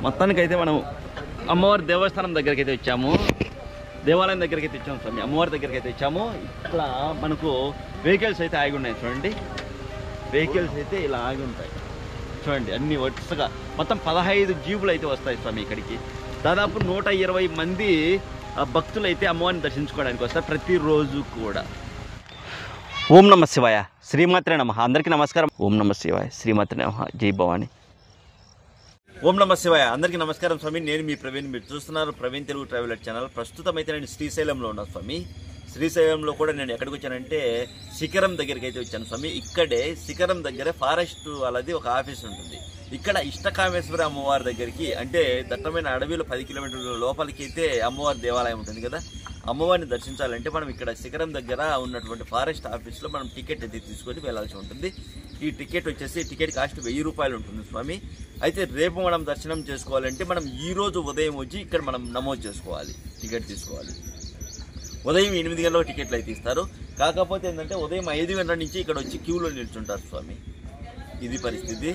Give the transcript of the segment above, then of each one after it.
మొత్తానికైతే మనం అమ్మవారి దేవస్థానం దగ్గరికి అయితే వచ్చాము, దేవాలయం దగ్గరికి అయితే వచ్చాము స్వామి, అమ్మవారి దగ్గరికి అయితే వచ్చాము. ఇక్కడ మనకు వెహికల్స్ అయితే ఆగి ఉన్నాయి చూడండి, వెహికల్స్ అయితే ఇలా ఆగి ఉంటాయి చూడండి, అన్ని వరుసగా మొత్తం 15 జీపులు అయితే వస్తాయి స్వామి ఇక్కడికి. దాదాపు 120 మంది భక్తులు అయితే అమ్మవారిని దర్శించుకోవడానికి వస్తారు ప్రతిరోజు కూడా. ఓం నమ శివాయ, శ్రీమాత్రే నమః. అందరికీ నమస్కారం. ఓం నమ శివాయ, శ్రీమాత్రే నమః. జై భవాని. ఓం నమ శివాయ, అందరికీ నమస్కారం స్వామి. నేను మీ ప్రవీణ్, మీరు చూస్తున్నారు ప్రవీణ్ తెలుగు ట్రావెలర్ ఛానల్. ప్రస్తుతం అయితే నేను శ్రీశైలంలో ఉన్నాను స్వామి. శ్రీశైలంలో కూడా నేను ఎక్కడికి వచ్చానంటే శిఖరం దగ్గరికి అయితే వచ్చాను స్వామి. ఇక్కడే శిఖరం దగ్గర ఫారెస్ట్ వాళ్ళది ఒక ఆఫీస్ ఉంటుంది. ఇక్కడ ఇష్టకామేశ్వరి అమ్మవారి దగ్గరికి, అంటే దట్టమైన అడవిలో 10 కిలోమీటర్ల లోపలికి అయితే అమ్మవారి దేవాలయం ఉంటుంది కదా. అమ్మవారిని దర్శించాలంటే మనం ఇక్కడ శిఖరం దగ్గర ఉన్నటువంటి ఫారెస్ట్ ఆఫీస్లో మనం టికెట్ అయితే తీసుకొని వెళ్ళాల్సి ఉంటుంది. ఈ టికెట్ వచ్చేసి టికెట్ కాస్ట్ 1000 రూపాయలు ఉంటుంది స్వామి. అయితే రేపు మనం దర్శనం చేసుకోవాలంటే మనం ఈ రోజు ఉదయం వచ్చి ఇక్కడ మనం నమోదు చేసుకోవాలి, టికెట్ తీసుకోవాలి. ఉదయం 8 గంటలకు టికెట్లు అయితే ఇస్తారు. కాకపోతే ఏంటంటే ఉదయం 5 గంటల నుంచి ఇక్కడ వచ్చి క్యూలో నిల్చుంటారు స్వామి. ఇది పరిస్థితి.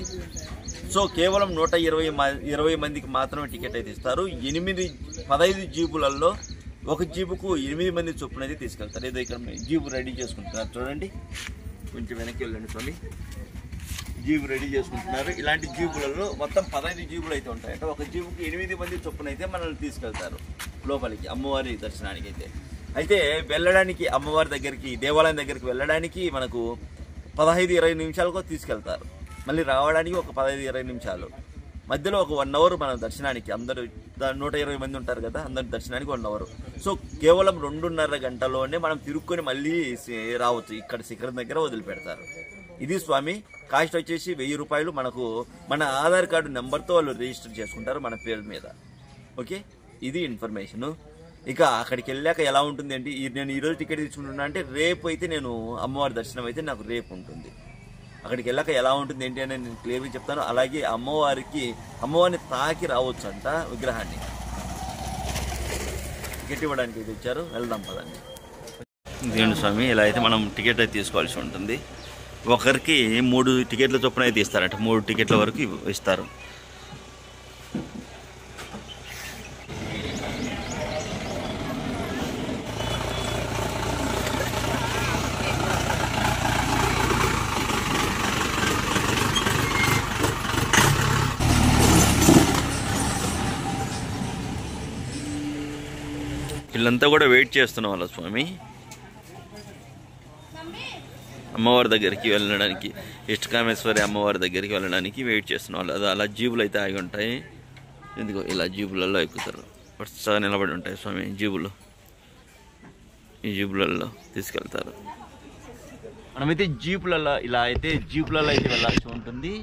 సో కేవలం 120 మందికి మాత్రమే టికెట్ అయితే ఇస్తారు. 15 జీపులలో ఒక జీపుకు 8 మంది చొప్పున అయితే తీసుకెళ్తారు. ఏదో ఇక్కడ జీపు రెడీ చేసుకుంటున్నారు చూడండి, కొంచెం వెనక్కి వెళ్ళండి స్వామి. జీపు రెడీ చేసుకుంటున్నారు. ఇలాంటి జీపులలో మొత్తం 15 జీపులు అయితే ఉంటాయంట. ఒక జీపుకి 8 మంది చొప్పున అయితే మనల్ని తీసుకెళ్తారు లోపలికి అమ్మవారి దర్శనానికి అయితే. అయితే వెళ్ళడానికి అమ్మవారి దగ్గరికి, దేవాలయం దగ్గరికి వెళ్ళడానికి మనకు 15-20 నిమిషాలకు తీసుకెళ్తారు. మళ్ళీ రావడానికి ఒక 15-20 నిమిషాలు. మధ్యలో ఒక 1 అవర్ మన దర్శనానికి, అందరూ 120 మంది ఉంటారు కదా, అందరి దర్శనానికి 1 అవర్. సో కేవలం 2.5 గంటలోనే మనం తిరుక్కొని మళ్ళీ రావచ్చు. ఇక్కడ శిఖరం దగ్గర వదిలిపెడతారు. ఇది స్వామి. కాస్ట్ వచ్చేసి 1000 రూపాయలు. మనకు మన ఆధార్ కార్డు నెంబర్తో వాళ్ళు రిజిస్టర్ చేసుకుంటారు మన పేరు మీద. ఓకే, ఇది ఇన్ఫర్మేషను. ఇక అక్కడికి వెళ్ళాక ఎలా ఉంటుంది అంటే, నేను ఈరోజు టికెట్ తీసుకుంటున్నా అంటే రేపు అయితే నేను అమ్మవారి దర్శనం అయితే నాకు రేపు ఉంటుంది. అక్కడికి వెళ్ళాక ఎలా ఉంటుంది ఏంటి అని నేను క్లియర్గా చెప్తాను. అలాగే అమ్మవారిని తాకి రావచ్చు అంట విగ్రహాన్ని. టికెట్ ఇవ్వడానికి అయితే ఇచ్చారు, వెళ్దాం పదండి. ఇదేంటి స్వామి, ఇలా అయితే మనం టికెట్ అయితే తీసుకోవాల్సి ఉంటుంది. ఒకరికి 3 టికెట్ల చొప్పున అయితే ఇస్తారంట. 3 టికెట్ల వరకు ఇస్తారు. వీళ్ళంతా కూడా వెయిట్ చేస్తున్న వాళ్ళ స్వామి అమ్మవారి దగ్గరికి వెళ్ళడానికి, ఇష్టకామేశ్వరి అమ్మవారి దగ్గరికి వెళ్ళడానికి వెయిట్ చేస్తున్న వాళ్ళు. అది అలా జీబులు అయితే ఆగి ఉంటాయి. ఎందుకో ఇలా జీబులలో ఎక్కుతారు. వరుసగా నిలబడి ఉంటాయి స్వామి జీబులు. ఈ జీబులలో తీసుకెళ్తారు. మనమైతే జీపులలో అయితే వెళ్ళాల్సి ఉంటుంది.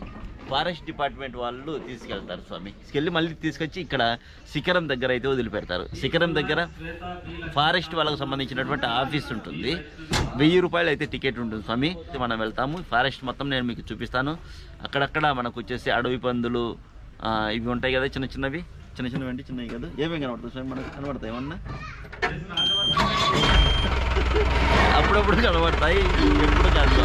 ఫారెస్ట్ డిపార్ట్మెంట్ వాళ్ళు తీసుకెళ్తారు స్వామి. తీసుకెళ్ళి మళ్ళీ తీసుకొచ్చి ఇక్కడ శిఖరం దగ్గర అయితే వదిలిపెడతారు. శిఖరం దగ్గర ఫారెస్ట్ వాళ్ళకు సంబంధించినటువంటి ఆఫీస్ ఉంటుంది. 1000 రూపాయలు అయితే టికెట్ ఉంటుంది స్వామి. మనం వెళ్తాము. ఫారెస్ట్ మొత్తం నేను మీకు చూపిస్తాను. అక్కడక్కడ మనకు వచ్చేసి అడవి పందులు ఇవి ఉంటాయి కదా, చిన్నవి అంటే చిన్నవి కదా, ఏమేమి కనబడుతుంది స్వామి మనకు? కనబడతాయి ఏమన్నా? అప్పుడప్పుడు కనబడతాయి, ఎప్పుడు కాదు.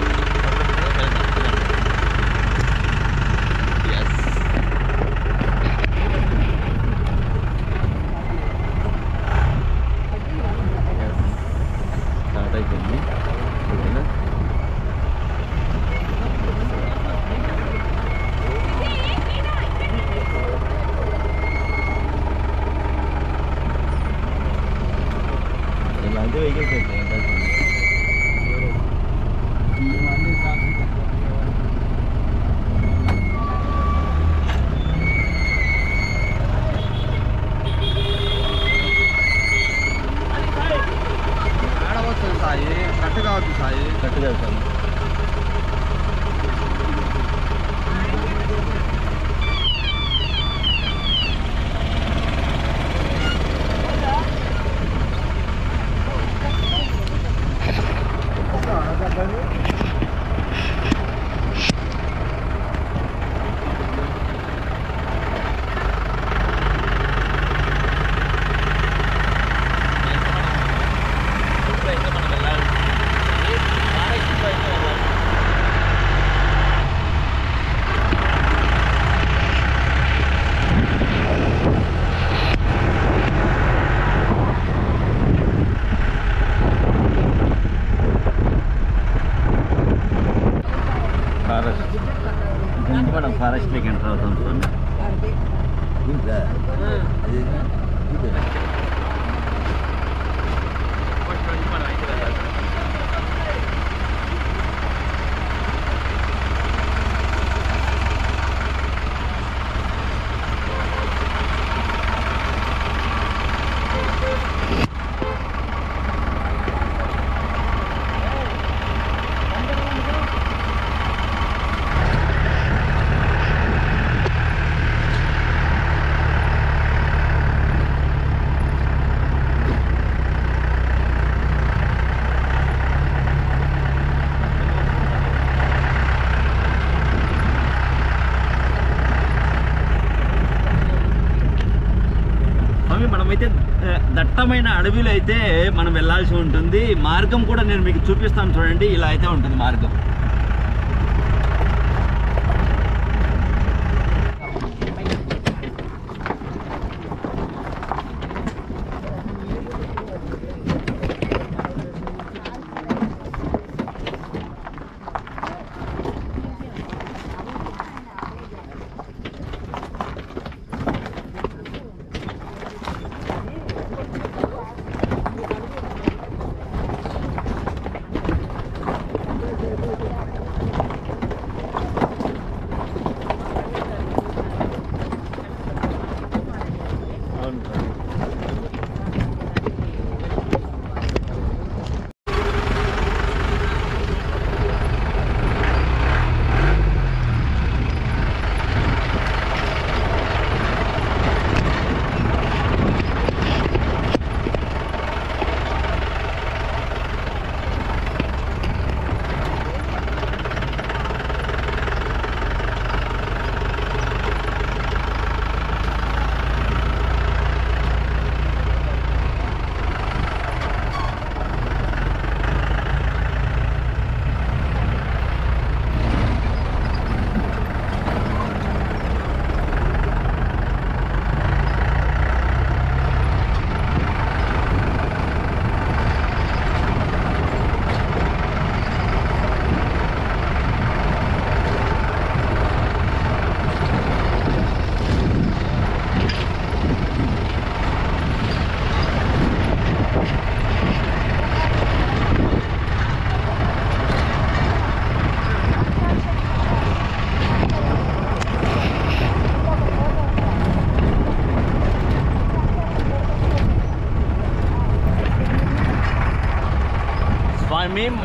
స్టార్ట్ అయిపోయింది. ఓకేనా? ఇలాంటి వెహికల్స్ అయితే కట్టుగా వెళ్తాను. అవుతాం స్వామి. మనమైతే దట్టమైన అడవిలో అయితే మనం వెళ్ళాల్సి ఉంటుంది. మార్గం కూడా నేను మీకు చూపిస్తాను చూడండి. ఇలా అయితే ఉంటుంది మార్గం.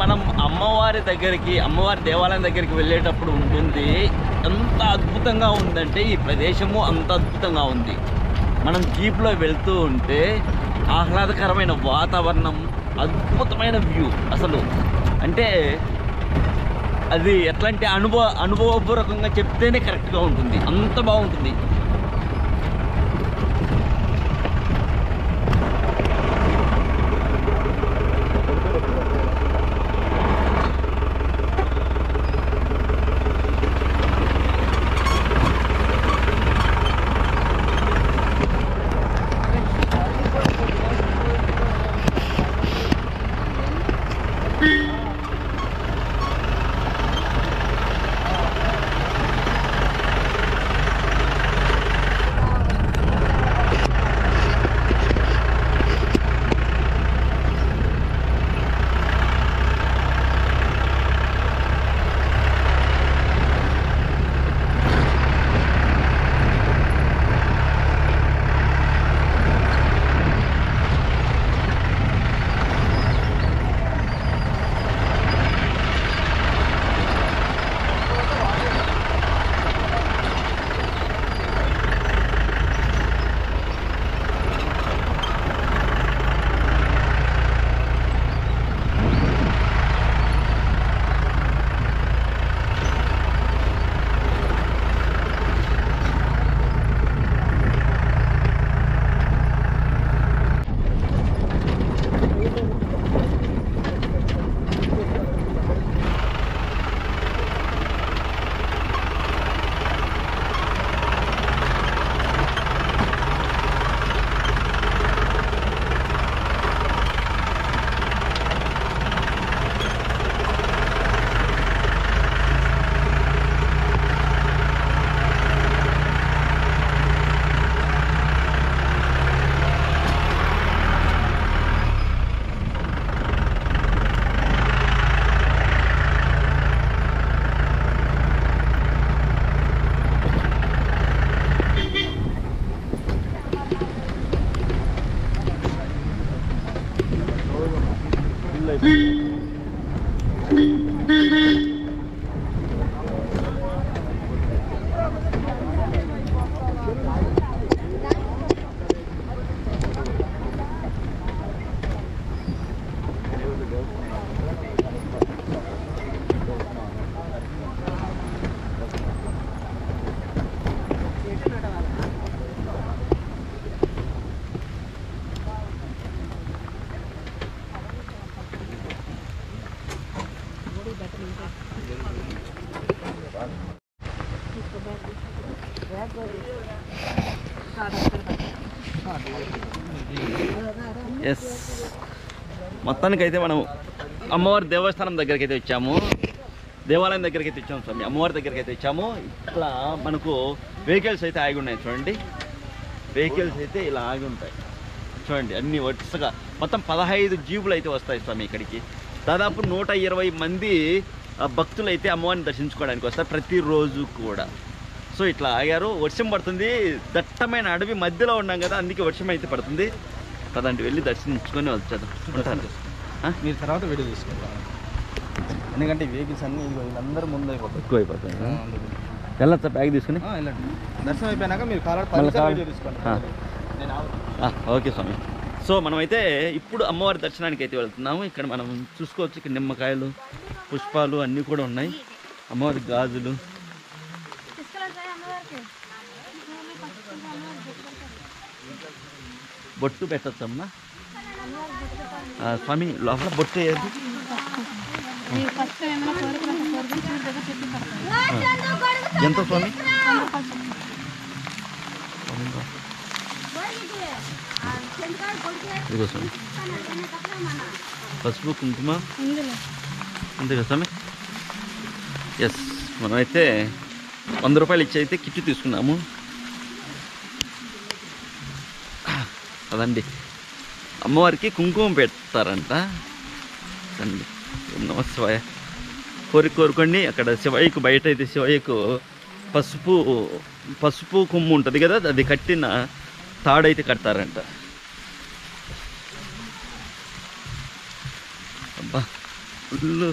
మనం అమ్మవారి దగ్గరికి, అమ్మవారి దేవాలయం దగ్గరికి వెళ్ళేటప్పుడు ఉంటుంది. ఎంత అద్భుతంగా ఉందంటే ఈ ప్రదేశము అంత అద్భుతంగా ఉంది. మనం జీప్లో వెళ్తూ ఉంటే ఆహ్లాదకరమైన వాతావరణం, అద్భుతమైన వ్యూ. అసలు అంటే అది ఎట్లాంటి అనుభవపూర్వకంగా చెప్తేనే కరెక్ట్గా ఉంటుంది. అంత బాగుంటుంది. ఫుల్ అయిపోయింది. ఎస్, మొత్తానికైతే మనం అమ్మవారి దేవస్థానం దగ్గరికి అయితే వచ్చాము, దేవాలయం దగ్గరికి అయితే వచ్చాము స్వామి, అమ్మవారి దగ్గరికి అయితే వచ్చాము. ఇట్లా మనకు వెహికల్స్ అయితే ఆగి ఉన్నాయి చూడండి, వెహికల్స్ అయితే ఇలా ఆగి ఉంటాయి చూడండి, అన్ని వరుసగా మొత్తం 15 జీపులు అయితే వస్తాయి స్వామి ఇక్కడికి. దాదాపు 120 మంది భక్తులు అయితే అమ్మవారిని దర్శించుకోవడానికి వస్తారు ప్రతిరోజు కూడా. సో ఇట్లా ఆగారు, వర్షం పడుతుంది, దట్టమైన అడవి మధ్యలో ఉన్నాం కదా, అందుకే వర్షం అయితే పడుతుంది. పదండి వెళ్ళి దర్శించుకొని వచ్చేద్దాం. ఉంటాను మీరు తర్వాత వీడియో తీసుకుంటాం, ఎందుకంటే వెహికల్స్ అన్నీ వీళ్ళందరూ ముందు అయిపోతాయి, ఎక్కువ అయిపోతుంది. వెళ్ళొచ్చా బ్యాగ్ తీసుకుని? వెళ్ళండి, దర్శనం అయిపోయినాక మీరు వీడియో తీసుకోండి. ఓకే స్వామి. సో మనమైతే ఇప్పుడు అమ్మవారి దర్శనానికి అయితే వెళ్తున్నాము. ఇక్కడ మనం చూసుకోవచ్చు, ఇక్కడ నిమ్మకాయలు, పుష్పాలు అన్నీ కూడా ఉన్నాయి, అమ్మవారి గాజులు. బొట్టు పెట్టచ్చమ్మా స్వామి, లోపల బొట్టు వేయద్దు. ఎంత స్వామి? ఇదిగో స్వామి, పసుపు కుంకుమ అంతే కదా స్వామి. ఎస్, మనమైతే 100 రూపాయలు ఇచ్చి అయితే కిట్ తీసుకున్నాము. అదండి, అమ్మవారికి కుంకుమ పెడతారంట అండి. నమస్వాయ కోరుకోండి. అక్కడ శివయ్యకు బయట అయితే శివయ్యకు పసుపు కొమ్ము ఉంటుంది కదా, అది కట్టిన తాడైతే కడతారంట. అబ్బా ఫుల్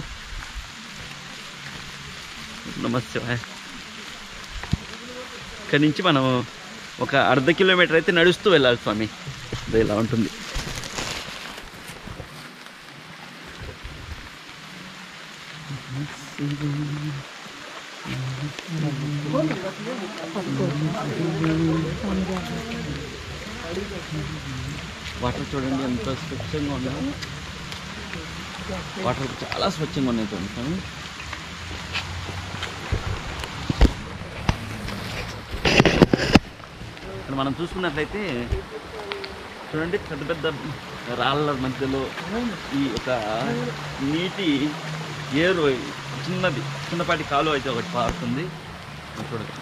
నమస్వాయ. ఇక్కడి నుంచి మనం ఒక 1/2 కిలోమీటర్ అయితే నడుస్తూ వెళ్ళాలి స్వామి. అది ఇలా ఉంటుంది. వాటర్ చూడండి ఎంత స్వచ్ఛంగా ఉన్నాయో, వాటర్ చాలా స్వచ్ఛంగా ఉన్నాయి చూడండి స్వామి. ఇక్కడ మనం చూసుకున్నట్లయితే చూడండి, పెద్ద పెద్ద రాళ్ళ మధ్యలో ఈ ఒక నీటి ఏరు, చిన్నపాటి కాలువ అయితే ఒకటి పారుతుంది చూడండి.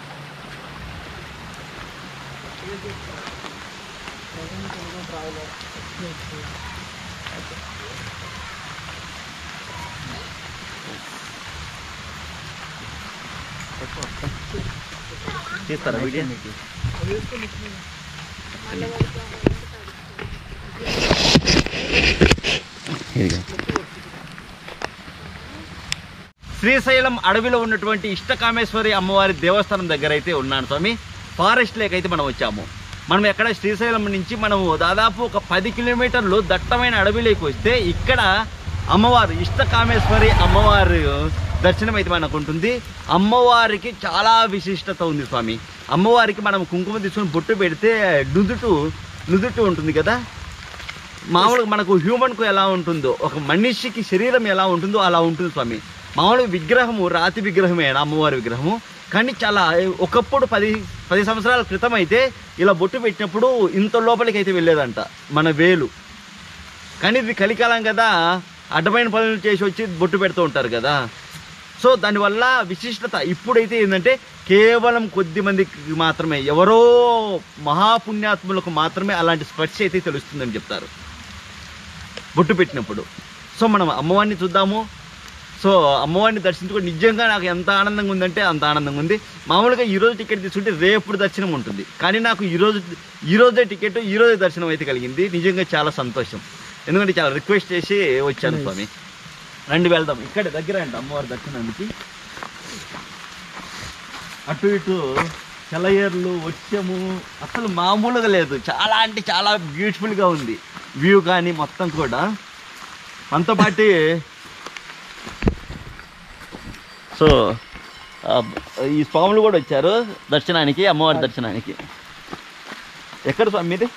చేస్తారా వీడియో? శ్రీశైలం అడవిలో ఉన్నటువంటి ఇష్టకామేశ్వరి అమ్మవారి దేవస్థానం దగ్గర అయితే ఉన్నాను స్వామి. ఫారెస్ట్ లేక్ అయితే మనం వచ్చాము. మనం ఎక్కడ శ్రీశైలం నుంచి మనము దాదాపు ఒక 10 కిలోమీటర్లు దట్టమైన అడవిలోకి వస్తే ఇక్కడ అమ్మవారు ఇష్టకామేశ్వరి అమ్మవారి దర్శనం అయితే మనకు ఉంటుంది. అమ్మవారికి చాలా విశిష్టత ఉంది స్వామి. అమ్మవారికి మనం కుంకుమ తీసుకొని బొట్టు పెడితే నుదుటు ఉంటుంది కదా, మామూలుగా మనకు హ్యూమన్కు ఎలా ఉంటుందో, ఒక మనిషికి శరీరం ఎలా ఉంటుందో అలా ఉంటుంది స్వామి. మామూలుగా విగ్రహము రాతి విగ్రహమే అమ్మవారి విగ్రహము, కానీ చాలా ఒకప్పుడు 10 సంవత్సరాల క్రితం అయితే ఇలా బొట్టు పెట్టినప్పుడు ఇంత లోపలికి అయితే వెళ్ళేదంట మన వేలు. కానీ ఇది కలికాలం కదా, అడ్డమైన పనులు చేసి వచ్చి బొట్టు పెడుతూ ఉంటారు కదా. సో దానివల్ల విశిష్టత ఇప్పుడైతే ఏంటంటే కేవలం కొద్ది మందికి మాత్రమే, ఎవరో మహాపుణ్యాత్ములకు మాత్రమే అలాంటి స్పర్శ అయితే తెలుస్తుందని చెప్తారు బొట్టు పెట్టినప్పుడు. సో మనం అమ్మవారిని చూద్దాము. సో అమ్మవారిని దర్శించుకొని నిజంగా నాకు ఎంత ఆనందంగా ఉందంటే అంత ఆనందంగా ఉంది. మామూలుగా ఈరోజు టికెట్ తీసుకుంటే రేపు దర్శనం ఉంటుంది, కానీ నాకు ఈరోజే టికెట్ ఈరోజే దర్శనం అయితే కలిగింది. నిజంగా చాలా సంతోషం. ఎందుకంటే చాలా రిక్వెస్ట్ చేసి వచ్చాను స్వామి. రండి వెళ్దాం, ఇక్కడ దగ్గర అండి అమ్మవారి దర్శనానికి. అటు ఇటు సెలయేర్లు వచ్చాము, అసలు మామూలుగా లేదు, చాలా అంటే చాలా బ్యూటిఫుల్గా ఉంది వ్యూ కానీ మొత్తం కూడా. మనతో పాటు సో ఈ స్వాములు కూడా వచ్చారు దర్శనానికి, అమ్మవారి దర్శనానికి. ఎక్కడ స్వామి మీది?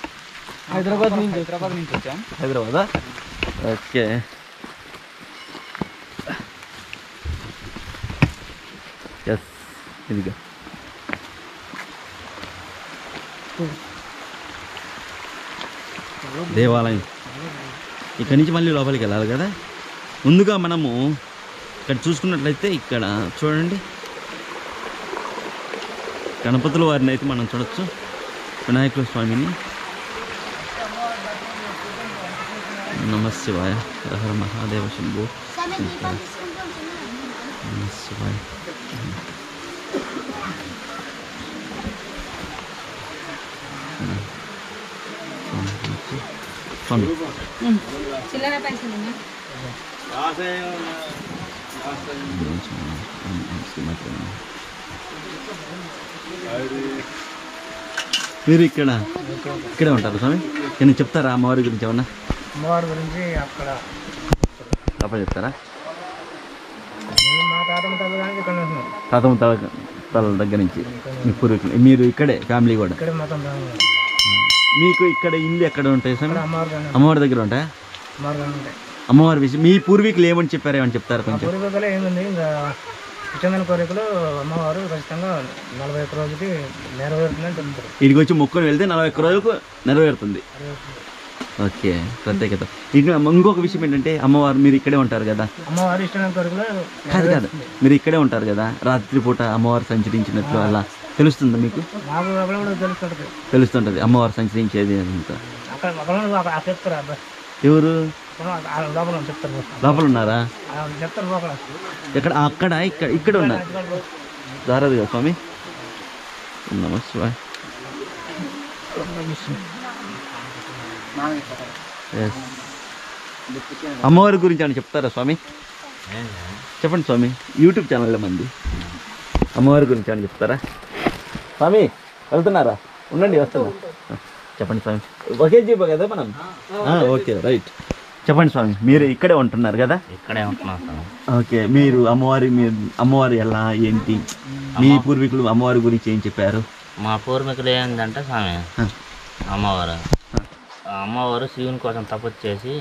హైదరాబాద్ నుంచి వచ్చాం. హైదరాబాదా? ఓకే. ఎస్, ఇదిగా దేవాలయం. ఇక్కడి నుంచి మళ్ళీ లోపలికి వెళ్ళాలి కదా. ముందుగా మనము ఇక్కడ చూసుకున్నట్లయితే ఇక్కడ చూడండి గణపతుల వారిని అయితే మనం చూడొచ్చు, వినాయకుల స్వామిని. నమః శివాయ, హర మహాదేవ శంభో. నమః శివాయ. స్వామి మీరు ఇక్కడే ఉంటారు స్వామి? నేను చెప్తారా అమ్మవారి గురించి ఏమన్నా? అమ్మవారి గురించి అక్కడ తప్ప చెప్తారా? మా తాతమ్మ తల దగ్గర నుంచి మీ పూర్వీకులు, మీరు ఇక్కడే ఫ్యామిలీ కూడా ఇక్కడ మొత్తం మీకు ఇక్కడ ఇల్లు ఎక్కడ ఉంటాయి స్వామి? అమ్మవారి దగ్గర ఉంటాయా? ఉంటాయి. అమ్మవారి విషయం మీ పూర్వీకులు ఏమని చెప్పారు, ఏమని చెప్తారు కొంచెం? పూర్వీకులు ఏముంది, ఇంకా ఇష్టమైన కోరికలు అమ్మవారు ఖచ్చితంగా 41 రోజుకి నెరవేరుతుందని చెప్తారు. ఇడికి వచ్చి మొక్కుని వెళ్తే 41 రోజులకు నెరవేరుతుంది. ఓకే, ప్రత్యేకత. ఇంకా ఇంకొక విషయం ఏంటంటే అమ్మవారు మీరు ఇక్కడే ఉంటారు కదా, అమ్మవారు ఇష్టమైన కోరికలు కాదు మీరు ఇక్కడే ఉంటారు కదా, రాత్రిపూట అమ్మవారు సంచరించినట్లు అలా తెలుస్తుందా మీకు? తెలుస్తుంటది అమ్మవారు సంచరించేది అంతా. ఎవరు లోపల ఉన్నారా? ఎక్కడ? అక్కడ ఇక్కడ ఉన్నారు. జారదు కదా స్వామి. నమః శివాయ. అమ్మవారి గురించి అని చెప్తారా స్వామి? చెప్పండి స్వామి. యూట్యూబ్ ఛానల్లో మంది అమ్మవారి గురించి అని చెప్తారా స్వామి? వెళ్తున్నారా? ఉండండి, వస్తున్నా. చెప్పండి స్వామి. ఒకే జీపో కదా మనం? Okay, right. చెప్పండి స్వామి, మీరు ఇక్కడే ఉంటున్నారు కదా? ఇక్కడే ఉంటున్నాం స్వామి. ఓకే, మీరు అమ్మవారి ఎలా ఏంటి, మీ పూర్వీకులు అమ్మవారి గురించి ఏం చెప్పారు? మా పూర్వీకులు ఏంటంటే స్వామి, అమ్మవారు శివుని కోసం తపస్సు చేసి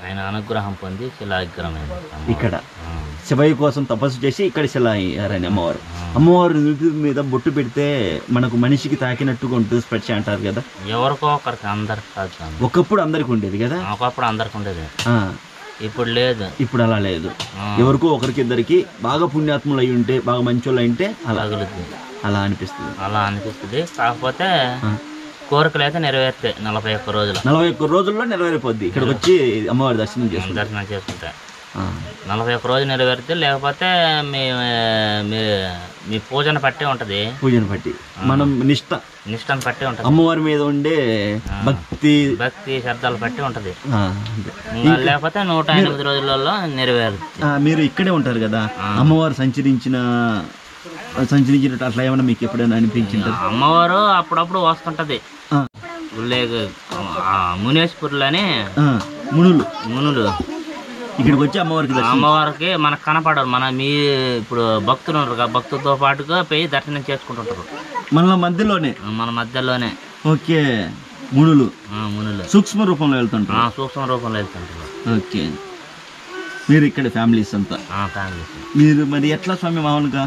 ఆయన అనుగ్రహం పొంది శిలాగ్రహమైంది. ఇక్కడ శివయ్య కోసం తపస్సు చేసి ఇక్కడ శిలా అయ్యారని అమ్మవారు. అమ్మవారు నుదుటి మీద బొట్టు పెడితే మనకు మనిషికి తాకినట్టుగా ఉంటుంది స్పర్శ అంటారు కదా. ఎవరికో ఒకరికి, అందరికి కాదు స్వామి. ఒకప్పుడు అందరికి ఉండేది కదా? ఒకప్పుడు అందరికి ఉండేది, ఇప్పుడు లేదు. ఇప్పుడు అలా లేదు. ఎవరికో ఒకరికి ఇద్దరికి బాగా పుణ్యాత్ములు అయి ఉంటే, బాగా మంచోళ్ళు అయింటే అలా అలా అనిపిస్తుంది. కాకపోతే కోరికలు అయితే నెరవేరుతాయి 41 రోజులు. 41 రోజుల్లో నెరవేరిపోద్ది. ఇక్కడికి వచ్చి అమ్మవారి దర్శనం చేసుకుంటే 41 రోజులు నెరవేరితే, లేకపోతే మీ పూజను బట్టి ఉంటది. పూజను బట్టి మనం నిష్టను బట్టి ఉంటది. అమ్మవారి మీద ఉండే భక్తి శ్రద్ధలు బట్టి ఉంటది. లేకపోతే 108 రోజులలో నెరవేరుతుంది. మీరు ఇక్కడే ఉంటారు కదా, అమ్మవారు సంచరించినట్టు అట్లా ఏమన్నా మీకు ఎప్పుడైనా అనిపించింది? అమ్మవారు అప్పుడప్పుడు వస్తుంటది. మునేశ్వరులని మునులు ఇక్కడికి వచ్చి అమ్మవారికి మనకు కనపడరు. మీ ఇప్పుడు భక్తులు ఉన్నారు, భక్తులతో పాటుగా పోయి దర్శనం చేసుకుంటుంటారు మన మధ్యలోనే. ఓకే, మునులు సూక్ష్మ రూపంలో వెళ్తుంటారు. ఓకే, మీరు ఇక్కడ ఫ్యామిలీస్ అంతా? మీరు మరి ఎట్లా స్వామి మామూలుగా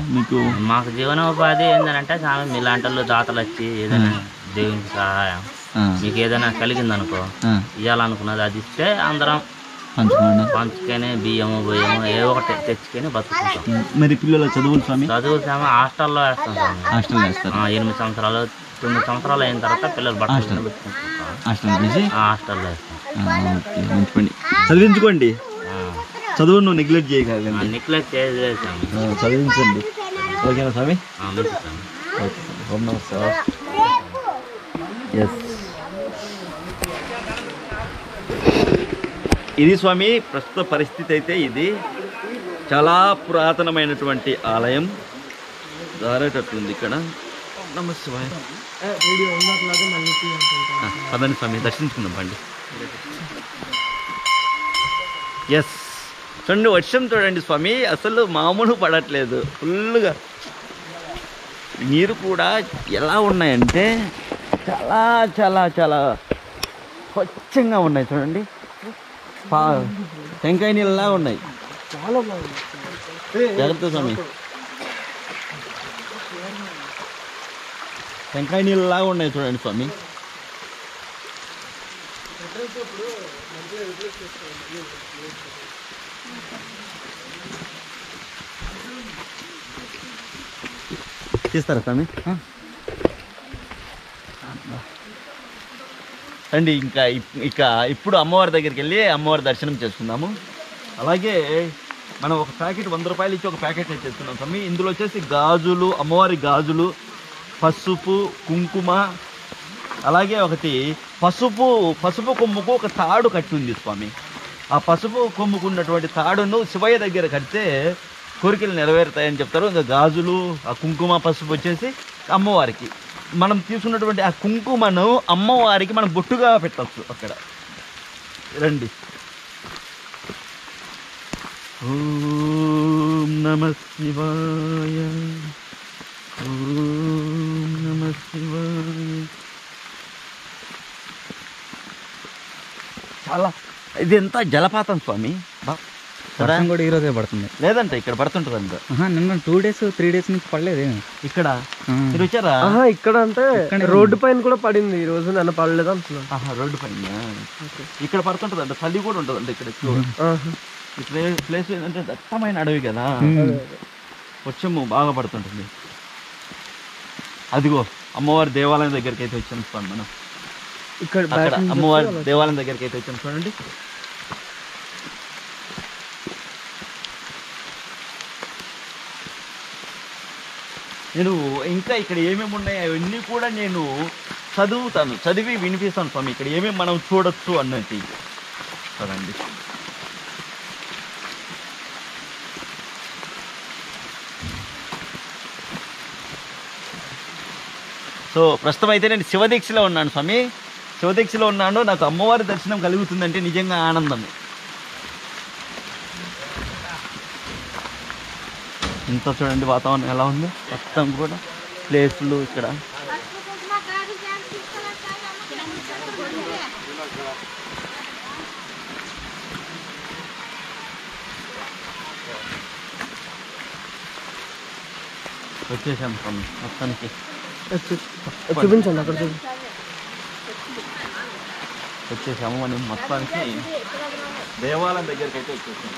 మాకు జీవనోపాధి ఏంటంటే స్వామి మీలాంటి వాళ్ళు దాతలు వచ్చి ఏదైనా దేవునికి సహాయం, మీకు ఏదైనా కలిగిందనుకో, ఇవ్వాలనుకున్నది అది ఇస్తే అందరం పంచుకొని బియ్యము ఏ ఒకటి తెచ్చుకొని బతుకుంటాం. మరి పిల్లల చదువులు స్వామి? హాస్టల్లో వేస్తాం స్వామి. 8 సంవత్సరాలు 9 సంవత్సరాలు అయిన తర్వాత పిల్లలు బట్టలు హాస్టల్లో వేస్తాం. చదివించుకోండి, చదువు నువ్వు నెగ్లెక్ట్ చేయగలగాలి. నెగ్లెక్ట్ చేయలేదు స్వామి, చదివించండి. ఓకేనా స్వామి? ఓం నమః శివాయ. ఎస్, ఇది స్వామి ప్రస్తుత పరిస్థితి అయితే ఇది చాలా పురాతనమైనటువంటి ఆలయం దారేటట్టుంది ఇక్కడ. నమస్తే పదండి స్వామి దర్శించుకుందాం పండి. ఎస్ చూడండి వర్షం చూడండి స్వామి అసలు మామూలు పడట్లేదు ఫుల్గా. నీరు కూడా ఎలా ఉన్నాయంటే చాలా చాలా చాలా స్వచ్ఛంగా ఉన్నాయి చూడండి. టెంకాయ నీళ్ళలా ఉన్నాయి. చాలా బాగుంది. జాగ్రత్త స్వామి. టెంకాయ నీళ్ళలాగా ఉన్నాయి చూడండి స్వామి. తీస్తారా స్వామి? రండి ఇంకా ఇప్పుడు అమ్మవారి దగ్గరికి వెళ్ళి అమ్మవారి దర్శనం చేసుకుందాము. అలాగే మనం ఒక ప్యాకెట్ 100 రూపాయలు ఇచ్చి ఒక ప్యాకెట్ చేసుకున్నాం స్వామి. ఇందులో వచ్చేసి గాజులు, అమ్మవారి గాజులు, పసుపు, కుంకుమ, అలాగే ఒకటి పసుపు కొమ్ముకు ఒక తాడు కట్టి ఉంది స్వామి. ఆ పసుపు కొమ్ముకు ఉన్నటువంటి తాడును శివయ్య దగ్గర కడితే కోరికలు నెరవేరుతాయని చెప్తారు. ఇంకా గాజులు, ఆ కుంకుమ, పసుపు వచ్చేసి అమ్మవారికి. మనం తీసుకున్నటువంటి ఆ కుంకుమను అమ్మవారికి మనం బొట్టుగా పెట్టచ్చు అక్కడ. రండి. ఓం నమః శివాయ, ఓం నమః శివాయ. చాలా ఇది ఎంత జలపాతం స్వామి. వర్షం కూడా ఈరోజే పడుతుంది. లేదంటే ఇక్కడ పడుతుంటుంది అంట. నిన్న 2 days 3 days నుంచి పడలేదు ఇక్కడ. మీరు వచ్చారా? ఇక్కడ అంటే రోడ్డు పైన కూడా పడింది. ఈ రోజు నన్ను పడలేదు అంటున్నాను. రోడ్డు పైన ఇక్కడ పడుతుంటది అంట. చలి కూడా ఉంటుంది అంట ఇక్కడ. ప్లేస్ ఏంటంటే దట్టమైన అడవి కదా, వర్షము బాగా పడుతుంటుంది. అదిగో అమ్మవారి దేవాలయం దగ్గరికి అయితే వచ్చాను స్వామి. మనం ఇక్కడ అమ్మవారి దేవాలయం దగ్గరికి అయితే వచ్చాను చూడండి. నేను ఇంకా ఇక్కడ ఏమేమి ఉన్నాయి అవన్నీ కూడా నేను చదివి వినిపిస్తాను స్వామి. ఇక్కడ ఏమేమి మనం చూడొచ్చు అన్నట్టు కదండి. సో ప్రస్తుతం అయితే నేను శివదీక్షలో ఉన్నాను స్వామి. శివదీక్షలో ఉన్నాను. నాకు అమ్మవారి దర్శనం కలుగుతుందంటే నిజంగా ఆనందం. ఇంత చూడండి వాతావరణం ఎలా ఉంది. మొత్తం కూడా ప్లేస్లు ఇక్కడ వచ్చేసాము స్వామి. మొత్తానికి చూపించండి అక్కడ వచ్చేసాము. మనం మొత్తానికి దేవాలయం దగ్గరికి అయితే వచ్చేసాము.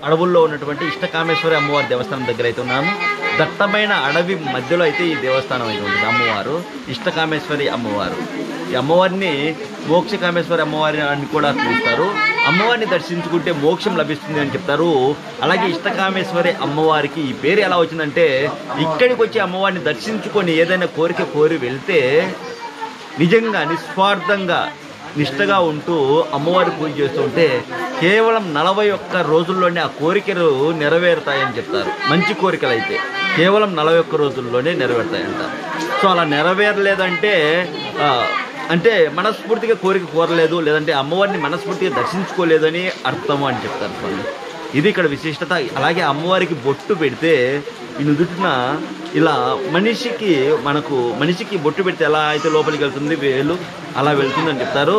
అడవుల్లో ఉన్నటువంటి ఇష్టకామేశ్వరి అమ్మవారి దేవస్థానం దగ్గర అయితే ఉన్నాము. దట్టమైన అడవి మధ్యలో అయితే ఈ దేవస్థానం అయితే ఉంటుంది. అమ్మవారు ఇష్టకామేశ్వరి అమ్మవారు. ఈ అమ్మవారిని మోక్షకామేశ్వరి అమ్మవారి అని కూడా పిలుస్తారు. అమ్మవారిని దర్శించుకుంటే మోక్షం లభిస్తుంది అని చెప్తారు. అలాగే ఇష్టకామేశ్వరి అమ్మవారికి ఈ పేరు ఎలా వచ్చిందంటే, ఇక్కడికి వచ్చి అమ్మవారిని దర్శించుకొని ఏదైనా కోరిక కోరి వెళ్తే నిజంగా నిస్వార్థంగా నిష్టగా ఉంటూ అమ్మవారి పూజ చేస్తుంటే కేవలం 41 రోజుల్లోనే ఆ కోరికలు నెరవేరుతాయని చెప్తారు. మంచి కోరికలు అయితే కేవలం 41 రోజుల్లోనే నెరవేరుతాయంట. సో అలా నెరవేరలేదంటే అంటే మనస్ఫూర్తిగా కోరిక కోరలేదు, లేదంటే అమ్మవారిని మనస్ఫూర్తిగా దర్శించుకోలేదని అర్థము అని చెప్తారు స్వామి. ఇది ఇక్కడ విశిష్టత. అలాగే అమ్మవారికి బొట్టు పెడితే ఈ నుదుటిన ఇలా మనిషికి బొట్టు పెడితే ఎలా అయితే లోపలికి వెళ్తుంది వేలు అలా వెళ్తుందని చెప్తారు.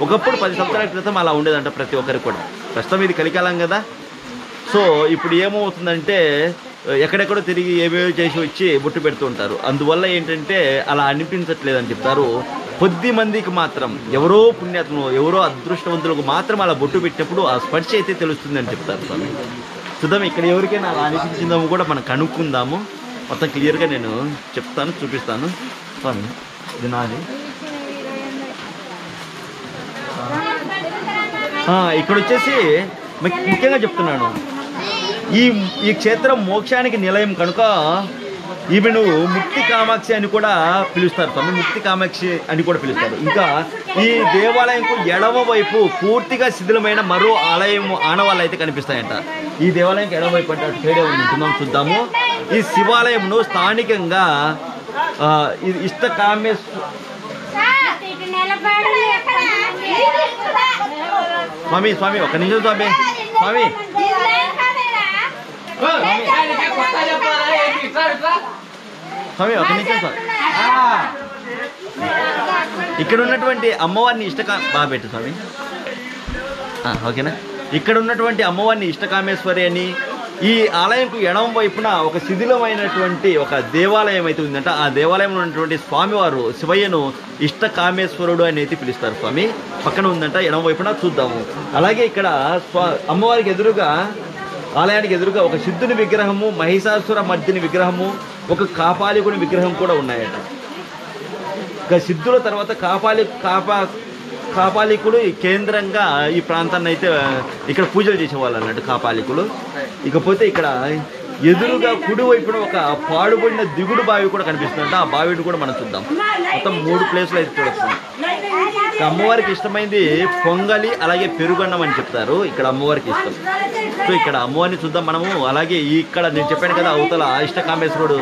ఒకప్పుడు 10 సంవత్సరాల క్రితం అలా ఉండేదంట ప్రతి ఒక్కరికి కూడా. ప్రస్తుతం ఇది కలికాలం కదా. సో ఇప్పుడు ఏమవుతుందంటే ఎక్కడెక్కడో తిరిగి ఏమేమో చేసి వచ్చి బొట్టు పెడుతూ ఉంటారు. అందువల్ల ఏంటంటే అలా అనిపించట్లేదని చెప్తారు. కొద్ది మందికి మాత్రం ఎవరో పుణ్యాత్మలు ఎవరో అదృష్టవంతులకు మాత్రం అలా బొట్టు పెట్టినప్పుడు ఆ స్పర్శ అయితే తెలుస్తుంది అని చెప్తారు స్వామి. చూద్దాం ఇక్కడ ఎవరికైనా అలా అనిపించిందో కూడా మనం కనుక్కుందాము. మొత్తం క్లియర్గా నేను చెప్తాను, చూపిస్తాను స్వామి. ఇది నాది. ఇక్కడ వచ్చేసి ముఖ్యంగా చెప్తున్నాను, ఈ క్షేత్రం మోక్షానికి నిలయం కనుక ఈమెను ముక్తి కామాక్షి అని కూడా పిలుస్తారు స్వామి, ముక్తి కామాక్షి అని కూడా పిలుస్తారు. ఇంకా ఈ దేవాలయంకు ఎడమ వైపు పూర్తిగా శిథిలమైన మరో ఆలయం ఆనవాళ్ళు అయితే కనిపిస్తాయంట. ఈ దేవాలయంకి ఎడమ వైపు అంటే సైడే ఉంటుందాం చూద్దాము. ఈ శివాలయంను స్థానికంగా ఇష్టకామేశ్వర స్వామి స్వామి ఒక నిమిషం స్వామి స్వామి స్వామి ఒక నిమిషం స్వామి. ఇక్కడ ఉన్నటువంటి అమ్మవారిని బాబెట్టు స్వామి, ఓకేనా. ఇక్కడ ఉన్నటువంటి అమ్మవారిని ఇష్టకామేశ్వరి అని, ఈ ఆలయంకు ఎడమ వైపున ఒక శిథిలమైనటువంటి ఒక దేవాలయం అయితే ఉందంట. ఆ దేవాలయంలో ఉన్నటువంటి స్వామివారు శివయ్యను ఇష్టకామేశ్వరుడు అని అయితే పిలుస్తారు స్వామి. పక్కన ఉందంట ఎడమ వైపున, చూద్దాము. అలాగే ఇక్కడ అమ్మవారికి ఎదురుగా, ఆలయానికి ఎదురుగా ఒక సిద్ధుని విగ్రహము, మహిషాసుర మర్దిని విగ్రహము, ఒక కాపాలికుని విగ్రహం కూడా ఉన్నాయట. ఇక సిద్ధుల తర్వాత కాపాలికుడు కేంద్రంగా ఈ ప్రాంతాన్ని అయితే ఇక్కడ పూజలు చేసేవాళ్ళు అన్నట్టు కాపాలికులు. ఇకపోతే ఇక్కడ ఎదురుగా కుడి వైపున ఒక పాడుబడిన దిగుడు బావి కూడా కనిపిస్తుందంట. ఆ బావిని కూడా మనం చూద్దాం. మొత్తం 3 ప్లేసులు అయితే చూడొచ్చు. అమ్మవారికి ఇష్టమైంది పొంగలి, అలాగే పెరుగన్నం అని చెప్తారు. ఇక్కడ అమ్మవారికి ఇష్టం. సో ఇక్కడ అమ్మవారిని చూద్దాం మనము. అలాగే ఇక్కడ నేను చెప్పాను కదా, అవతల ఇష్టకామేశ్వరుడు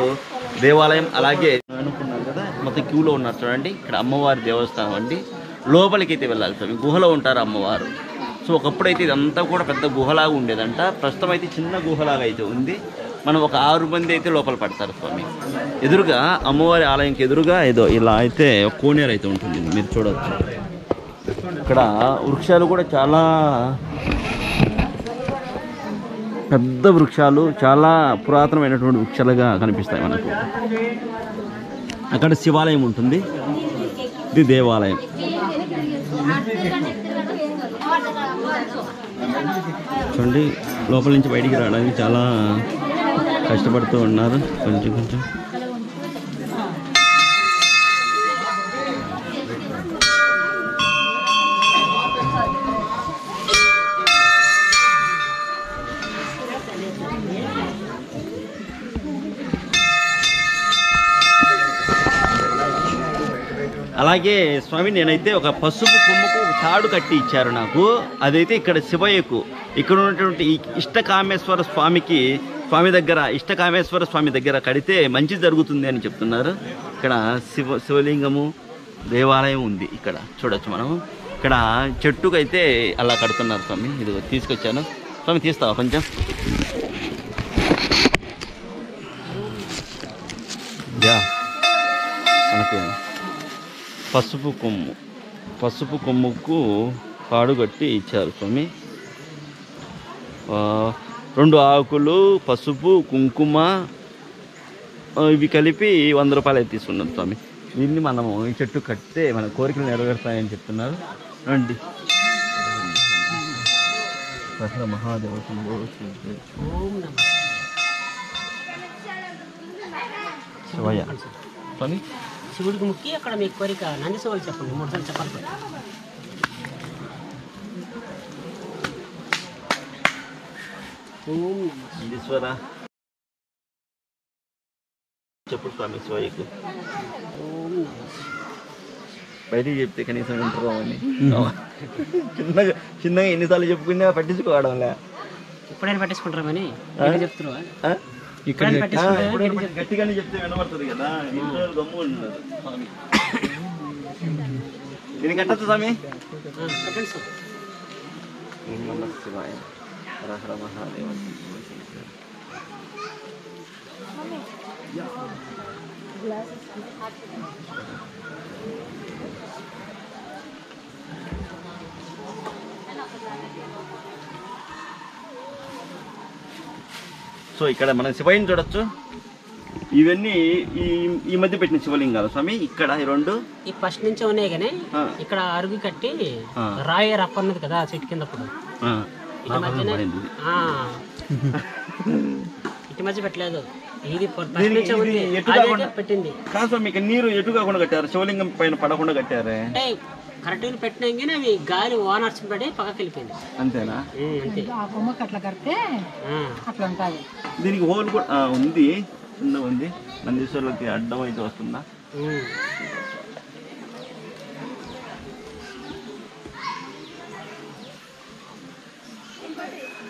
దేవాలయం, అలాగే అనుకున్నాను కదా మొత్తం క్యూలో ఉన్నారు చూడండి. ఇక్కడ అమ్మవారి దేవస్థానం అండి. లోపలికి అయితే వెళ్ళాలి స్వామి, గుహలో ఉంటారు అమ్మవారు. సో ఒకప్పుడైతే ఇదంతా కూడా పెద్ద గుహలాగా ఉండేదంట. ప్రస్తుతం అయితే చిన్న గుహలాగా అయితే ఉంది. మనం ఒక 6 మంది అయితే లోపల పడతారు స్వామి. ఎదురుగా అమ్మవారి ఆలయంకి ఎదురుగా ఏదో ఇలా అయితే కోనేరు అయితే ఉంటుంది, మీరు చూడవచ్చు. ఇక్కడ వృక్షాలు కూడా చాలా పెద్ద వృక్షాలు, చాలా పురాతనమైనటువంటి వృక్షాలుగా కనిపిస్తాయి మనకు. అక్కడ శివాలయం ఉంటుంది, ఇది దేవాలయం. చూడండి, లోపల నుంచి బయటికి రావడానికి చాలా కష్టపడుతూ ఉన్నారు కొంచెం. అలాగే స్వామి, నేనైతే ఒక పసుపు కొమ్ముకు తాడు కట్టి ఇచ్చారు నాకు. అదైతే ఇక్కడ శివయ్యకు, ఇక్కడ ఉన్నటువంటి ఇష్టకామేశ్వర స్వామి దగ్గర కడితే మంచి జరుగుతుంది అని చెప్తున్నారు. ఇక్కడ శివలింగము దేవాలయం ఉంది. ఇక్కడ చూడొచ్చు మనం. ఇక్కడ చెట్టుకైతే అలా కడుతున్నారు స్వామి. ఇది తీసుకొచ్చాను స్వామి, తీస్తావా కొంచెం? మనకు పసుపు కొమ్ముకు తాడు కట్టి ఇచ్చారు స్వామి. 2 ఆకులు, పసుపు, కుంకుమ, ఇవి కలిపి 100 రూపాయలు అయితే తీసుకున్నాం స్వామి. దీన్ని మనము ఈ చెట్టు కట్టితే మన కోరికలు నెరవేరుతాయని చెప్తున్నారు. రండి. మహాదేవ శివయ్య స్వామి, శివుడికి ముక్కి అక్కడ మీ కోరిక నందీశ్వరులు చెప్పండి, 3 సార్లు చెప్పాలి. నందీశ్వర చెప్పు స్వామి. శివయ్యకు బయటికి చెప్తే కనీసం వింటారు అని చిన్నగా ఎన్నిసార్లు చెప్పుకున్నా పట్టించుకోవడంలే. ఎప్పుడైనా పట్టించుకుంటారని చెప్తున్నా. గట్టిగానే చెప్తే వినబడుతుంది కదా, గమ్ము ఉండదు స్వామి. దీన్ని కట్టచ్చు స్వామి. శివాయ హర మహాదేవ. సో ఇక్కడ మనం శివయ్యని చూడొచ్చు. ఇవన్నీ ఈ మధ్య పెట్టిన శివలింగాలు స్వామి. ఇక్కడ ఈ 2 ఈ ఫస్ట్ నుంచి ఉన్నాయి కానీ ఇక్కడ అరుగు కట్టి రాయి రప్పన్నది కదా చెట్టు కింద. ఇటు మధ్య పెట్టలేదు, ఇది పెట్టింది కాదు స్వామి. ఇక నీరు ఎటు కాకుండా కట్టారు, శివలింగం పైన పడకుండా కట్టారే. అంటే కరెక్ట్ గా పెట్టినా కానీ అవి గాలి ఓనర్స్ పడి పక్కకి వెళ్ళిపోయింది. అంతేనా? అంతే. అట్లా కడితే అట్లా ఉంటుంది. దీనికి హోల్ కూడా ఉంది. చిన్న ఉంది. నందీశ్వరులకి అడ్డం అయితే వస్తుందా?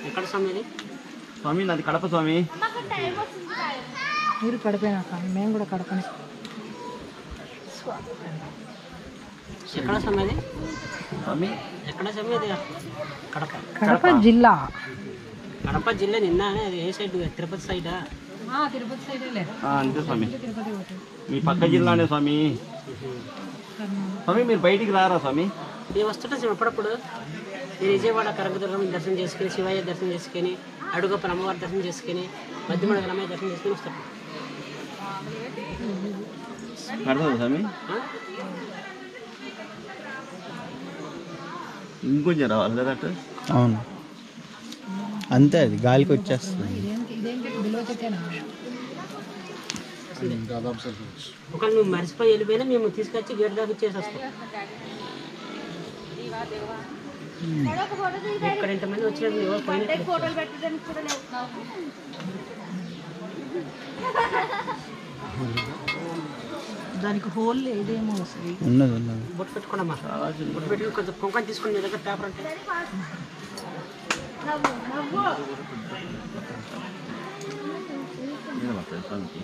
ఎక్కడ స్వామి? స్వామి నాది కడప స్వామి. మీరు కడపేనా స్వామి? మేము కూడా కడపనే. ఎక్కడ స్వామి? స్వామి ఎక్కడ స్వామి? కడప. కడప జిల్లా. కడప జిల్లా నిన్న అది ఏ సైడ్? తిరుపతి సైడా? తిరుపతి సైడే. అంతే స్వామి, మీ పక్క జిల్లానే స్వామి. స్వామి మీరు బయటికి రారా స్వామి? నేను వస్తుంటా స్వామి అప్పుడప్పుడు. నేను విజయవాడ కనకదుర్గం దర్శనం చేసుకుని, శివయ్య దర్శనం చేసుకుని, అడుగప్ప అమ్మవారి దర్శనం చేసుకుని, మధ్యమడ రమయ్య దర్శనం చేసుకుని వస్తాను. అర్థం స్వామి? ఇంకొంచెం రావాలి కదా అటు? అవును అంతే, అది గాలికి వచ్చేస్తుంది. ఒకవేళ మేము మర్చిపోయి వెళ్ళిపోయినా మేము తీసుకొచ్చి గేట్ దాకా ఇచ్చేసి వస్తాం. ఇక్కడ ఇంతమంది వచ్చినట్టు ఎవరు పోయినట్టు దానికి హోల్ ఏదేమో వస్తుంది. ఉన్నది ఉన్నది. బొట్టు పెట్టుకోండమ్మా. బొట్టు పెట్టుకుని కొంచెం కుంకం తీసుకుని మీ దగ్గర పేపర్ అంటే స్వామికి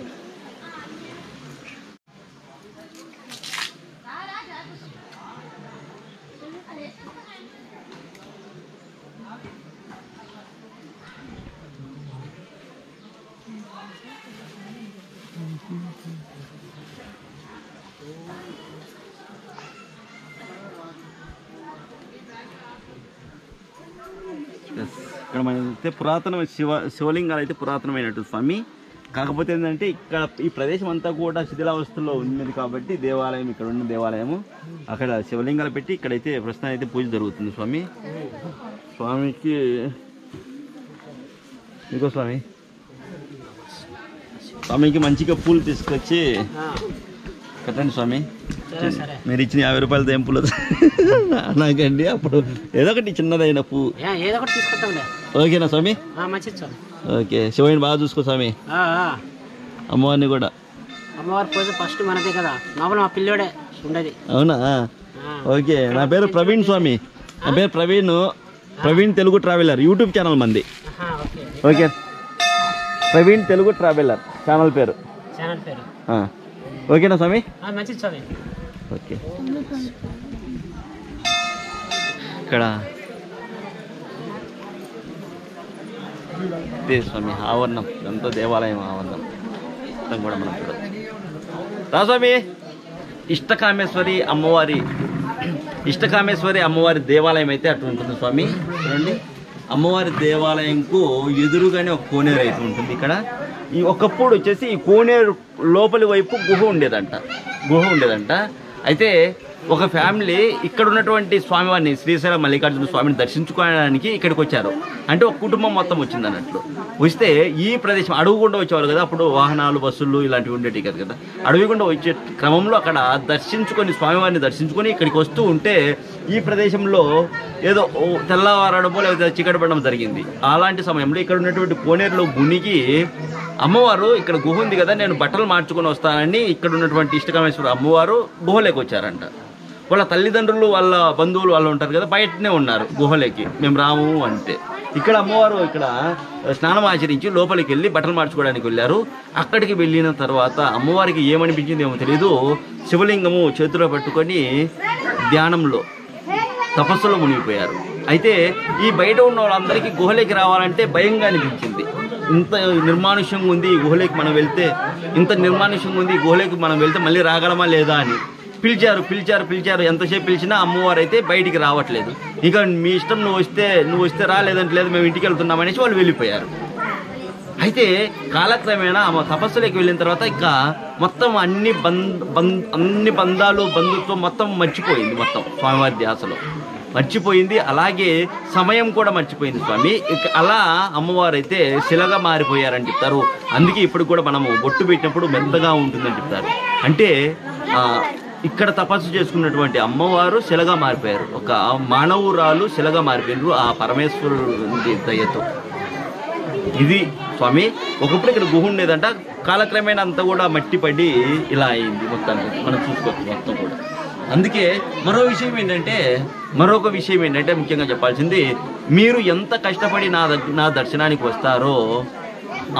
ఇక్కడ మనైతే శివలింగాలు అయితే పురాతనమైనట్టు స్వామి. కాకపోతే ఏంటంటే ఇక్కడ ఈ ప్రదేశం అంతా కూడా శిథిలావస్థలో ఉన్నది కాబట్టి దేవాలయం, ఇక్కడ ఉన్న దేవాలయము, అక్కడ శివలింగాలు పెట్టి ఇక్కడైతే ప్రస్తుతం అయితే పూజ జరుగుతుంది స్వామి. స్వామికి ఇంకో స్వామికి మంచిగా పూలు తీసుకొచ్చి కట్టండి స్వామి. మీరు ఇచ్చిన 50 రూపాయల తెంపులు నాకండి. అప్పుడు ఏదో ఒకటి చిన్నదైన పువ్వు ఏదో ఒకటి తీసుకుంటాంలే. ఓకేనా స్వామి? మంచిది స్వామి. ఓకే, శివయ్యని బాగా చూసుకో స్వామి. అమ్మవారిని కూడా. అమ్మవారి పూజ ఫస్ట్ మనదే కదా, మామూలు మా పిల్లోడే ఉండేది. అవునా? ఓకే, నా పేరు ప్రవీణ్ స్వామి. నా పేరు Praveen Telugu traveller, YouTube channel మంది. Okay, Praveen Telugu traveller channel పేరు. ఓకేనా స్వామి? మంచిది స్వామి. ఓకే, ఇక్కడ ఇదే స్వామి ఆవరణం, ఎంతో దేవాలయం ఆవరణం మొత్తం కూడా మనం చూడవచ్చు. రాస్వామి ఇష్టకామేశ్వరి అమ్మవారి దేవాలయం అయితే అటు ఉంటుంది స్వామి. చూడండి, అమ్మవారి దేవాలయంకు ఎదురుగానే ఒక కోనేరు అయితే ఉంటుంది. ఇక్కడ ఈ ఒకప్పుడు వచ్చేసి ఈ కోనేరు లోపలి వైపు గుహ ఉండేదంట. అయితే ఒక ఫ్యామిలీ ఇక్కడ ఉన్నటువంటి స్వామివారిని, శ్రీశైల మల్లికార్జున స్వామిని దర్శించుకోవడానికి ఇక్కడికి వచ్చారు. అంటే ఒక కుటుంబం మొత్తం వచ్చింది అన్నట్లు. వస్తే ఈ ప్రదేశం అడవి గుండా వచ్చేవారు కదా, అప్పుడు వాహనాలు, బస్సులు ఇలాంటివి ఉండేవి కదా. అడవి గుండా వచ్చే క్రమంలో అక్కడ స్వామివారిని దర్శించుకొని ఇక్కడికి వస్తూ ఉంటే ఈ ప్రదేశంలో ఏదో తెల్లవారడమో లేదా చీకటి పడడం జరిగింది. అలాంటి సమయంలో ఇక్కడ ఉన్నటువంటి కోనేరులో గునికి అమ్మవారు, ఇక్కడ గుహ ఉంది కదా, నేను బట్టలు మార్చుకొని వస్తానని ఇక్కడ ఉన్నటువంటి ఇష్టకామేశ్వర అమ్మవారు గుహలోకి వచ్చారంట. వాళ్ళ తల్లిదండ్రులు, వాళ్ళ బంధువులు వాళ్ళు ఉంటారు కదా, బయటనే ఉన్నారు గుహలోకి. మేము రాము అంటే ఇక్కడ అమ్మవారు ఇక్కడ స్నానం ఆచరించి లోపలికి వెళ్ళి బట్టలు మార్చుకోవడానికి వెళ్ళారు. అక్కడికి వెళ్ళిన తర్వాత అమ్మవారికి ఏమనిపించింది ఏమో తెలియదు, శివలింగము చేతిలో పట్టుకొని ధ్యానంలో తపస్సులో మునిగిపోయారు. అయితే ఈ బయట ఉన్న వాళ్ళందరికీ గుహలోకి రావాలంటే భయంగా అనిపించింది. ఇంత నిర్మానుష్యంగా ఉంది ఈ గుహలోకి మనం వెళ్తే, మళ్ళీ రాగలమా లేదా అని పిలిచారు. ఎంతసేపు పిలిచినా అమ్మవారు అయితే బయటికి రావట్లేదు. ఇక మీ ఇష్టం, నువ్వు వస్తే రా, లేదంటే లేదు, మేము ఇంటికి వెళ్తున్నామనేసి వాళ్ళు వెళ్ళిపోయారు. అయితే కాలక్రమేణా ఆమె తపస్సులోకి వెళ్ళిన తర్వాత ఇక మొత్తం అన్ని బంధాలు, బంధుత్వం మొత్తం మర్చిపోయింది. మొత్తం స్వామివారి ధ్యాసలో మర్చిపోయింది. అలాగే సమయం కూడా మర్చిపోయింది స్వామి. అలా అమ్మవారు అయితే శిలగా మారిపోయారని చెప్తారు. అందుకే ఇప్పుడు కూడా మనము బొట్టు పెట్టినప్పుడు మెత్తగా ఉంటుందని చెప్తారు. అంటే ఇక్కడ తపస్సు చేసుకున్నటువంటి అమ్మవారు శిలగా మారిపోయారు. ఒక మానవురాలు శిలగా మారిపోయారు ఆ పరమేశ్వరుడి దయతో. ఇది స్వామి. ఒకప్పుడు ఇక్కడ గుహ ఉండేదంట, కాలక్రమేణా అంతా కూడా మట్టి పడి ఇలా అయింది మొత్తానికి మనం చూసుకోవచ్చు మొత్తం కూడా. అందుకే మరొక విషయం ఏంటంటే ముఖ్యంగా చెప్పాల్సింది, మీరు ఎంత కష్టపడి నా దర్శనానికి వస్తారో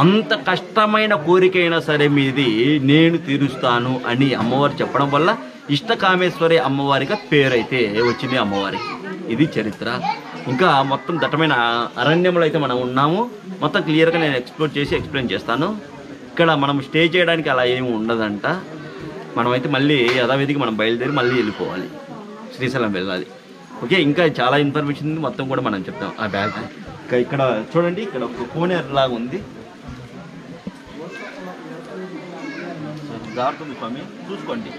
అంత కష్టమైన కోరికైనా సరే మీది నేను తీరుస్తాను అని అమ్మవారు చెప్పడం వల్ల ఇష్టకామేశ్వరి అమ్మవారిగా పేరైతే వచ్చింది అమ్మవారికి. ఇది చరిత్ర. ఇంకా మొత్తం దట్టమైన అరణ్యంలో అయితే మనం ఉన్నాము. మొత్తం క్లియర్గా నేను ఎక్స్ప్లెయిన్ చేస్తాను. ఇక్కడ మనం స్టే చేయడానికి అలా ఏమి ఉండదంట. మనమైతే మళ్ళీ యథావిధికి మనం బయలుదేరి మళ్ళీ వెళ్ళిపోవాలి, శ్రీశైలం వెళ్ళాలి. ఓకే, ఇంకా చాలా ఇన్ఫర్మేషన్ మొత్తం కూడా మనం చెప్తాం. ఆ బ్యాగ్ ఇక్కడ చూడండి, ఇక్కడ ఒక కోనేరు లాగా ఉంది, జారుతుంది స్వామి, చూసుకోండి.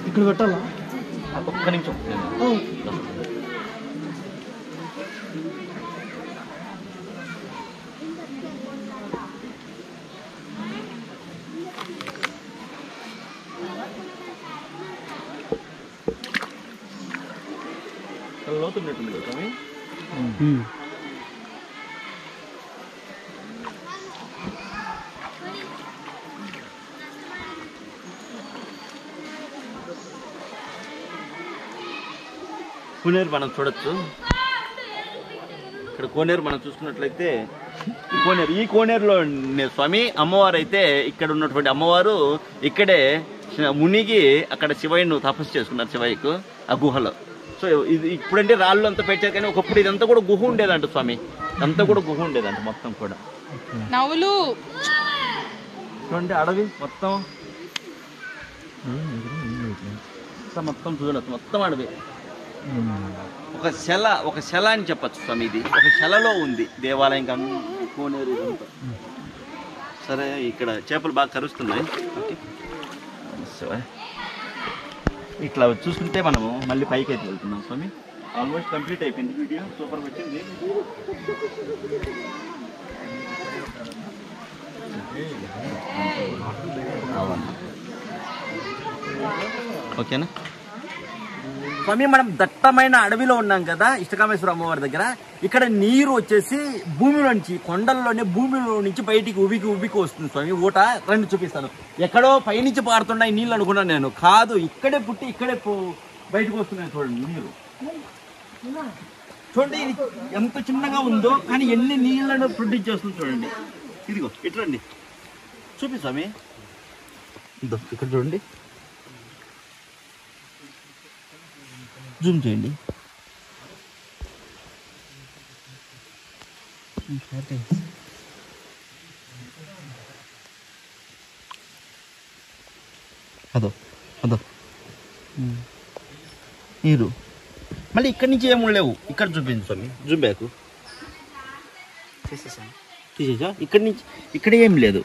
ఇక్కడ పెట్టాలా? ఒక్క నిమిషం. లోతున్నట్టుంది కదా స్వామి. కోనేరు మనం చూడొచ్చు. ఇక్కడ కోనేరు మనం చూసుకున్నట్లయితే ఈ కోనేరులో స్వామి అమ్మవారు అయితే, ఇక్కడ ఉన్నటువంటి అమ్మవారు ఇక్కడే మునిగి అక్కడ శివయ్యను తపస్సు చేసుకున్నారు, శివయ్యకు ఆ గుహలో. సో ఇది ఇప్పుడంటే రాళ్ళు అంతా పెట్టారు, కానీ ఒకప్పుడు ఇదంతా కూడా గుహ ఉండేదంట స్వామి, అంతా కూడా గుహ ఉండేదంట మొత్తం కూడా. నవ్వులు చూడండి, అడవి మొత్తం చూడచ్చు, మొత్తం అడవి. ఒక శల అని చెప్పచ్చు స్వామి. ఇది ఒక శలలో ఉంది దేవాలయం, కోనేరు ఇదంతా. సరే, ఇక్కడ చేపలు బాగా కరుస్తున్నాయి. ఓకే, ఇట్లా చూసుకుంటే మనము మళ్ళీ పైకి అయితే వెళ్తున్నాం స్వామి. ఆల్మోస్ట్ కంప్లీట్ అయిపోయింది వీడియో, సూపర్గా వచ్చింది. ఓకేనా స్వామి, మనం దట్టమైన అడవిలో ఉన్నాం కదా ఇష్టకామేశ్వర అమ్మవారి దగ్గర. ఇక్కడ నీరు వచ్చేసి భూమిలోంచి, కొండల్లోనే భూమిలో నుంచి బయటికి ఉబికి వస్తుంది స్వామి. ఊట రండి చూపిస్తాను. ఎక్కడో పైనుంచి పారుతున్నాయి నీళ్ళు అనుకున్నాను నేను, కాదు, ఇక్కడే పుట్టి ఇక్కడే బయటకు వస్తున్నాయి. చూడండి నీరు, చూడండి ఇది ఎంత చిన్నగా ఉందో, కానీ ఎన్ని నీళ్ళను ప్రొడ్యూస్ చేస్తుంది చూడండి. ఇదిగో ఇట్లండి, చూపి స్వామి. ఇక్కడ చూడండి, జూమ్ చేయండి. అదో నీరు. మళ్ళీ ఇక్కడి నుంచి ఏమి లేవు, ఇక్కడ చూపించు స్వామి. Zoom back తీసేసా. ఇక్కడ ఏం లేదు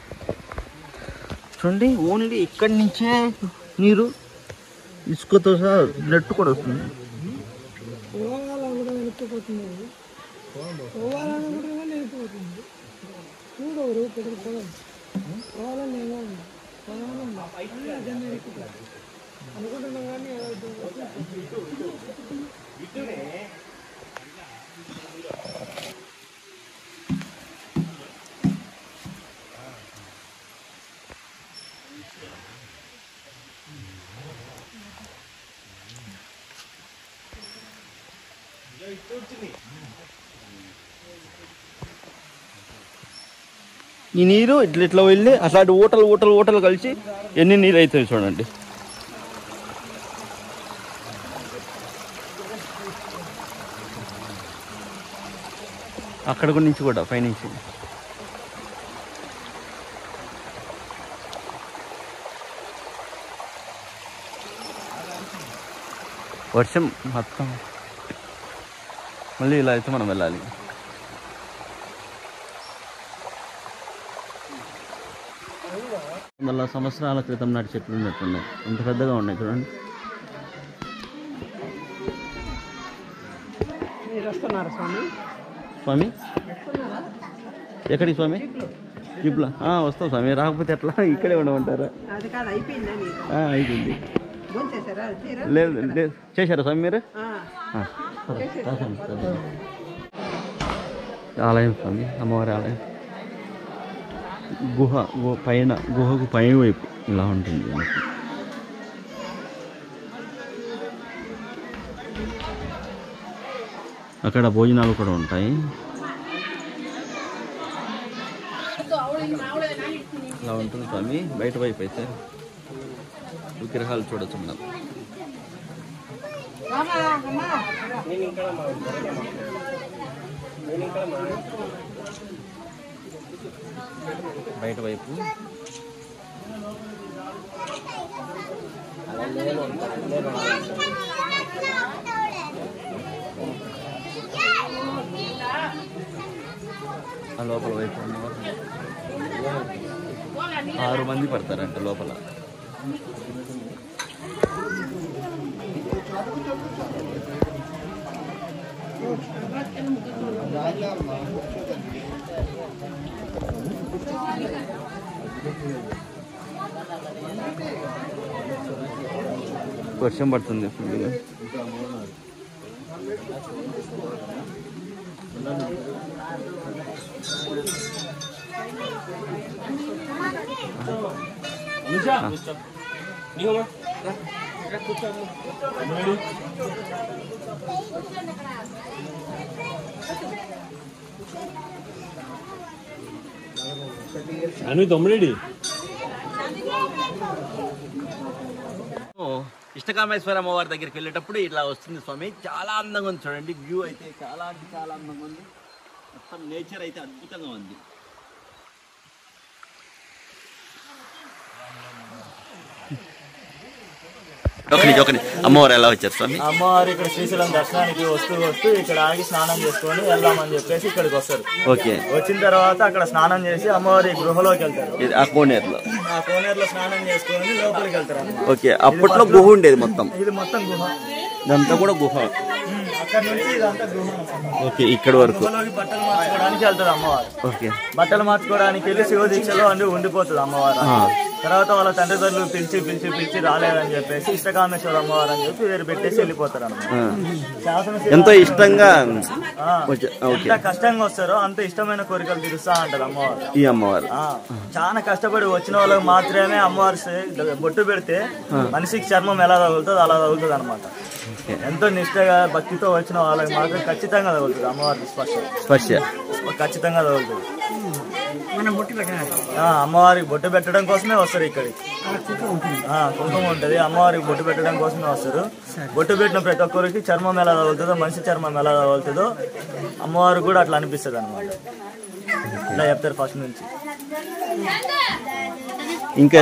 చూడండి, ఓన్లీ ఇక్కడి నుంచే నీరు, ఇసుకతో సహా నెట్టు కూడా వస్తుంది. ఈ నీరు ఇట్లా వెళ్ళి అట్లాంటి ఊటలు కలిసి ఎన్ని నీళ్ళు అవుతాయి చూడండి. అక్కడ నుంచి కూడా పైనుంచి వర్షం మొత్తం. మళ్ళీ ఇలా అయితే మనం వెళ్ళాలి. వందల సంవత్సరాల క్రితం నాటి చెట్లు ఉన్నట్టున్నాయి, ఇంత పెద్దగా ఉన్నాయి చూడండి. స్వామి ఎక్కడికి స్వామి? జీప్లా వస్తాం స్వామి, రాకపోతే ఎట్లా, ఇక్కడే ఉండమంటారా? అయిపోయింది. లేదు చేశారా స్వామి మీరు? ఆలయం స్వామి, అమ్మవారి ఆలయం. పైన గుహకు పై వైపు ఇలా ఉంటుంది మనకి. అక్కడ భోజనాలు కూడా ఉంటాయి. ఇలా ఉంటుంది స్వామి. బయట వైపు అయితే విగ్రహాలు చూడొచ్చు మనం. బయట వైపు లోపల వైపు 6 మంది పడతారంట లోపల. వర్షం పడుతుంది ఫుల్గా. ఇష్టకామేశ్వర అమ్మవారి దగ్గరికి వెళ్ళేటప్పుడు ఇట్లా వస్తుంది స్వామి. చాలా అందంగా ఉంది చూడండి. వ్యూ అయితే చాలా అంటే చాలా అందంగా ఉంది. మొత్తం నేచర్ అయితే అద్భుతంగా ఉంది. ఒకటి అమ్మవారు ఎలా వచ్చారు స్వామి? అమ్మవారు ఇక్కడ శ్రీశైలం దర్శనానికి వస్తూ ఇక్కడ ఆగి స్నానం చేసుకొని వెళ్దామని చెప్పేసి ఇక్కడికి వస్తారు. ఓకే. వచ్చిన తర్వాత అక్కడ స్నానం చేసి అమ్మవారి గృహలోకి వెళ్తారు. ఆ కోనేరులో స్నానం చేసుకొని లోపలికి వెళ్తారు. ఓకే. అప్పట్లో గుహ ఉండేది మొత్తం. ఇది మొత్తం గుహ. ఇదంతా కూడా గుహ. అక్కడ నుంచి ఇదంతా గుహ. ఓకే. ఇక్కడ వరకు బట్టలు మార్చుకోవడానికి వెళ్తారు అమ్మవారు. ఓకే. బట్టలు మార్చుకోవడానికి వెళ్ళి శివ దీక్షలో ఉండిపోతుంది అమ్మవారు. తర్వాత వాళ్ళ తండ్రిదండ్రులు పిలిచి రాలేదని చెప్పేసి ఇష్టకామేశ్వర అమ్మవారు అని చెప్పి వేరు పెట్టేసి వెళ్ళిపోతారు అన్నమాట. ఎంతో ఇష్టంగా ఎంత కష్టంగా వస్తారో అంత ఇష్టమైన కోరికలు తీరుస్తా అంటారు అమ్మవారు. ఈ అమ్మవారు చాలా కష్టపడి వచ్చిన వాళ్ళకి మాత్రమే అమ్మవారు బొట్టు పెడితే మనిషికి చర్మం ఎలా తగులుతుంది అలా తగులుతుంది అనమాట. ఎంతో నిష్టగా భక్తితో వచ్చిన వాళ్ళకి మాత్రం ఖచ్చితంగా తగులుతుంది అమ్మవారికి స్పర్శ ఖచ్చితంగా తగులుతుంది. అమ్మవారికి బొట్టు పెట్టడం కోసమే వస్తారు ఇక్కడికి. కుంకుమ ఉంటది, అమ్మవారికి బొట్టు పెట్టడం కోసమే వస్తారు. బొట్టు పెట్టిన ప్రతి ఒక్కరికి చర్మం ఎలా తగులుతుందో, మనిషి చర్మం ఎలా తగులుతుందో అమ్మవారికి కూడా అట్లా అనిపిస్తుంది అనమాట. ఇలా చెప్తారు ఫస్ట్ నుంచి. ఇంకా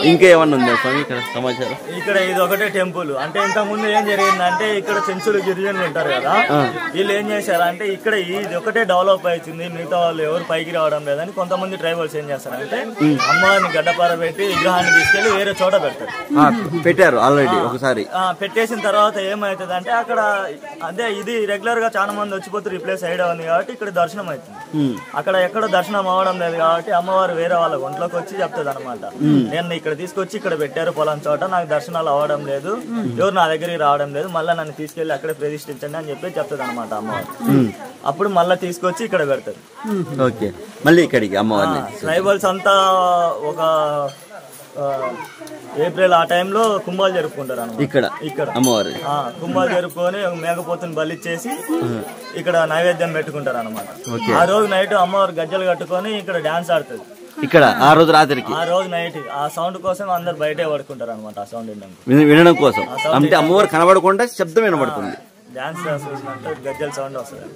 ఇంకా ఏమన్నా ఉందా స్వామి ఇక్కడ సమాచారం? ఇక్కడ ఇది ఒకటే టెంపుల్. అంటే ఇంతకు ముందు ఏం జరిగిందంటే ఇక్కడ చెంచులు గిరిజనులు ఉంటారు కదా, వీళ్ళు ఏం చేశారంటే ఇక్కడ ఇది ఒకటే డెవలప్ అవుతుంది, మిగతా వాళ్ళు ఎవరు పైకి రావడం లేదని కొంతమంది ట్రైబల్స్ ఏం చేస్తారంటే అమ్మవారిని గడ్డపార పెట్టి విగ్రహాన్ని తీసుకెళ్లి వేరే చోట పెట్టారు ఆల్రెడీ ఒకసారి. పెట్టేసిన తర్వాత ఏమవుతుంది అంటే అక్కడ అదే ఇది రెగ్యులర్ గా చాలా మంది వచ్చిపోతే రిప్లేస్ అయ్యడం ఉంది కాబట్టి ఇక్కడ దర్శనం అవుతుంది. అక్కడ ఎక్కడ దర్శనం అవ్వడం లేదు కాబట్టి అమ్మవారు వేరే వాళ్ళ ఒంట్లోకి వచ్చి చెప్తుంది అనమాట, నేను ఇక్కడ తీసుకొచ్చి ఇక్కడ పెట్టారు పొలం చోట, నాకు దర్శనాలు అవ్వడం లేదు, ఎవరు నా దగ్గరికి రావడం లేదు, మళ్ళీ నన్ను తీసుకెళ్లి అక్కడే ప్రతిష్ఠించండి అని చెప్పి చెప్తుంది అనమాట అమ్మవారు. అప్పుడు మళ్ళీ తీసుకొచ్చి ఇక్కడ పెడతారు. ఓకే. మళ్ళీ ఇక్కడికి అమ్మవారిని ట్రైబల్స్ అంతా ఒక ఏప్రిల్ ఆ టైంలో కుంభాలు జరుపుకుంటారు అన్నమాట. ఇక్కడ అమ్మవారు కుంభాలు జరుపుకొని మేకపోతుని బలిచ్చేసి ఇక్కడ నైవేద్యం పెట్టుకుంటారు అనమాట. ఆ రోజు నైట్ అమ్మవారు గజ్జలు కట్టుకొని ఇక్కడ డాన్స్ ఆడుతుంది. ఇక్కడ ఆ రోజు రాత్రికి, ఆ రోజు నైట్ ఆ సౌండ్ కోసం అందరు బయటే పడుకుంటారు అనమాట. ఆ సౌండ్ వినడం కోసం, అంటే అమ్మవారు కనబడకుండా శబ్దం వినబడుతుంది. డాన్స్ గజ్జల సౌండ్ వస్తుంది.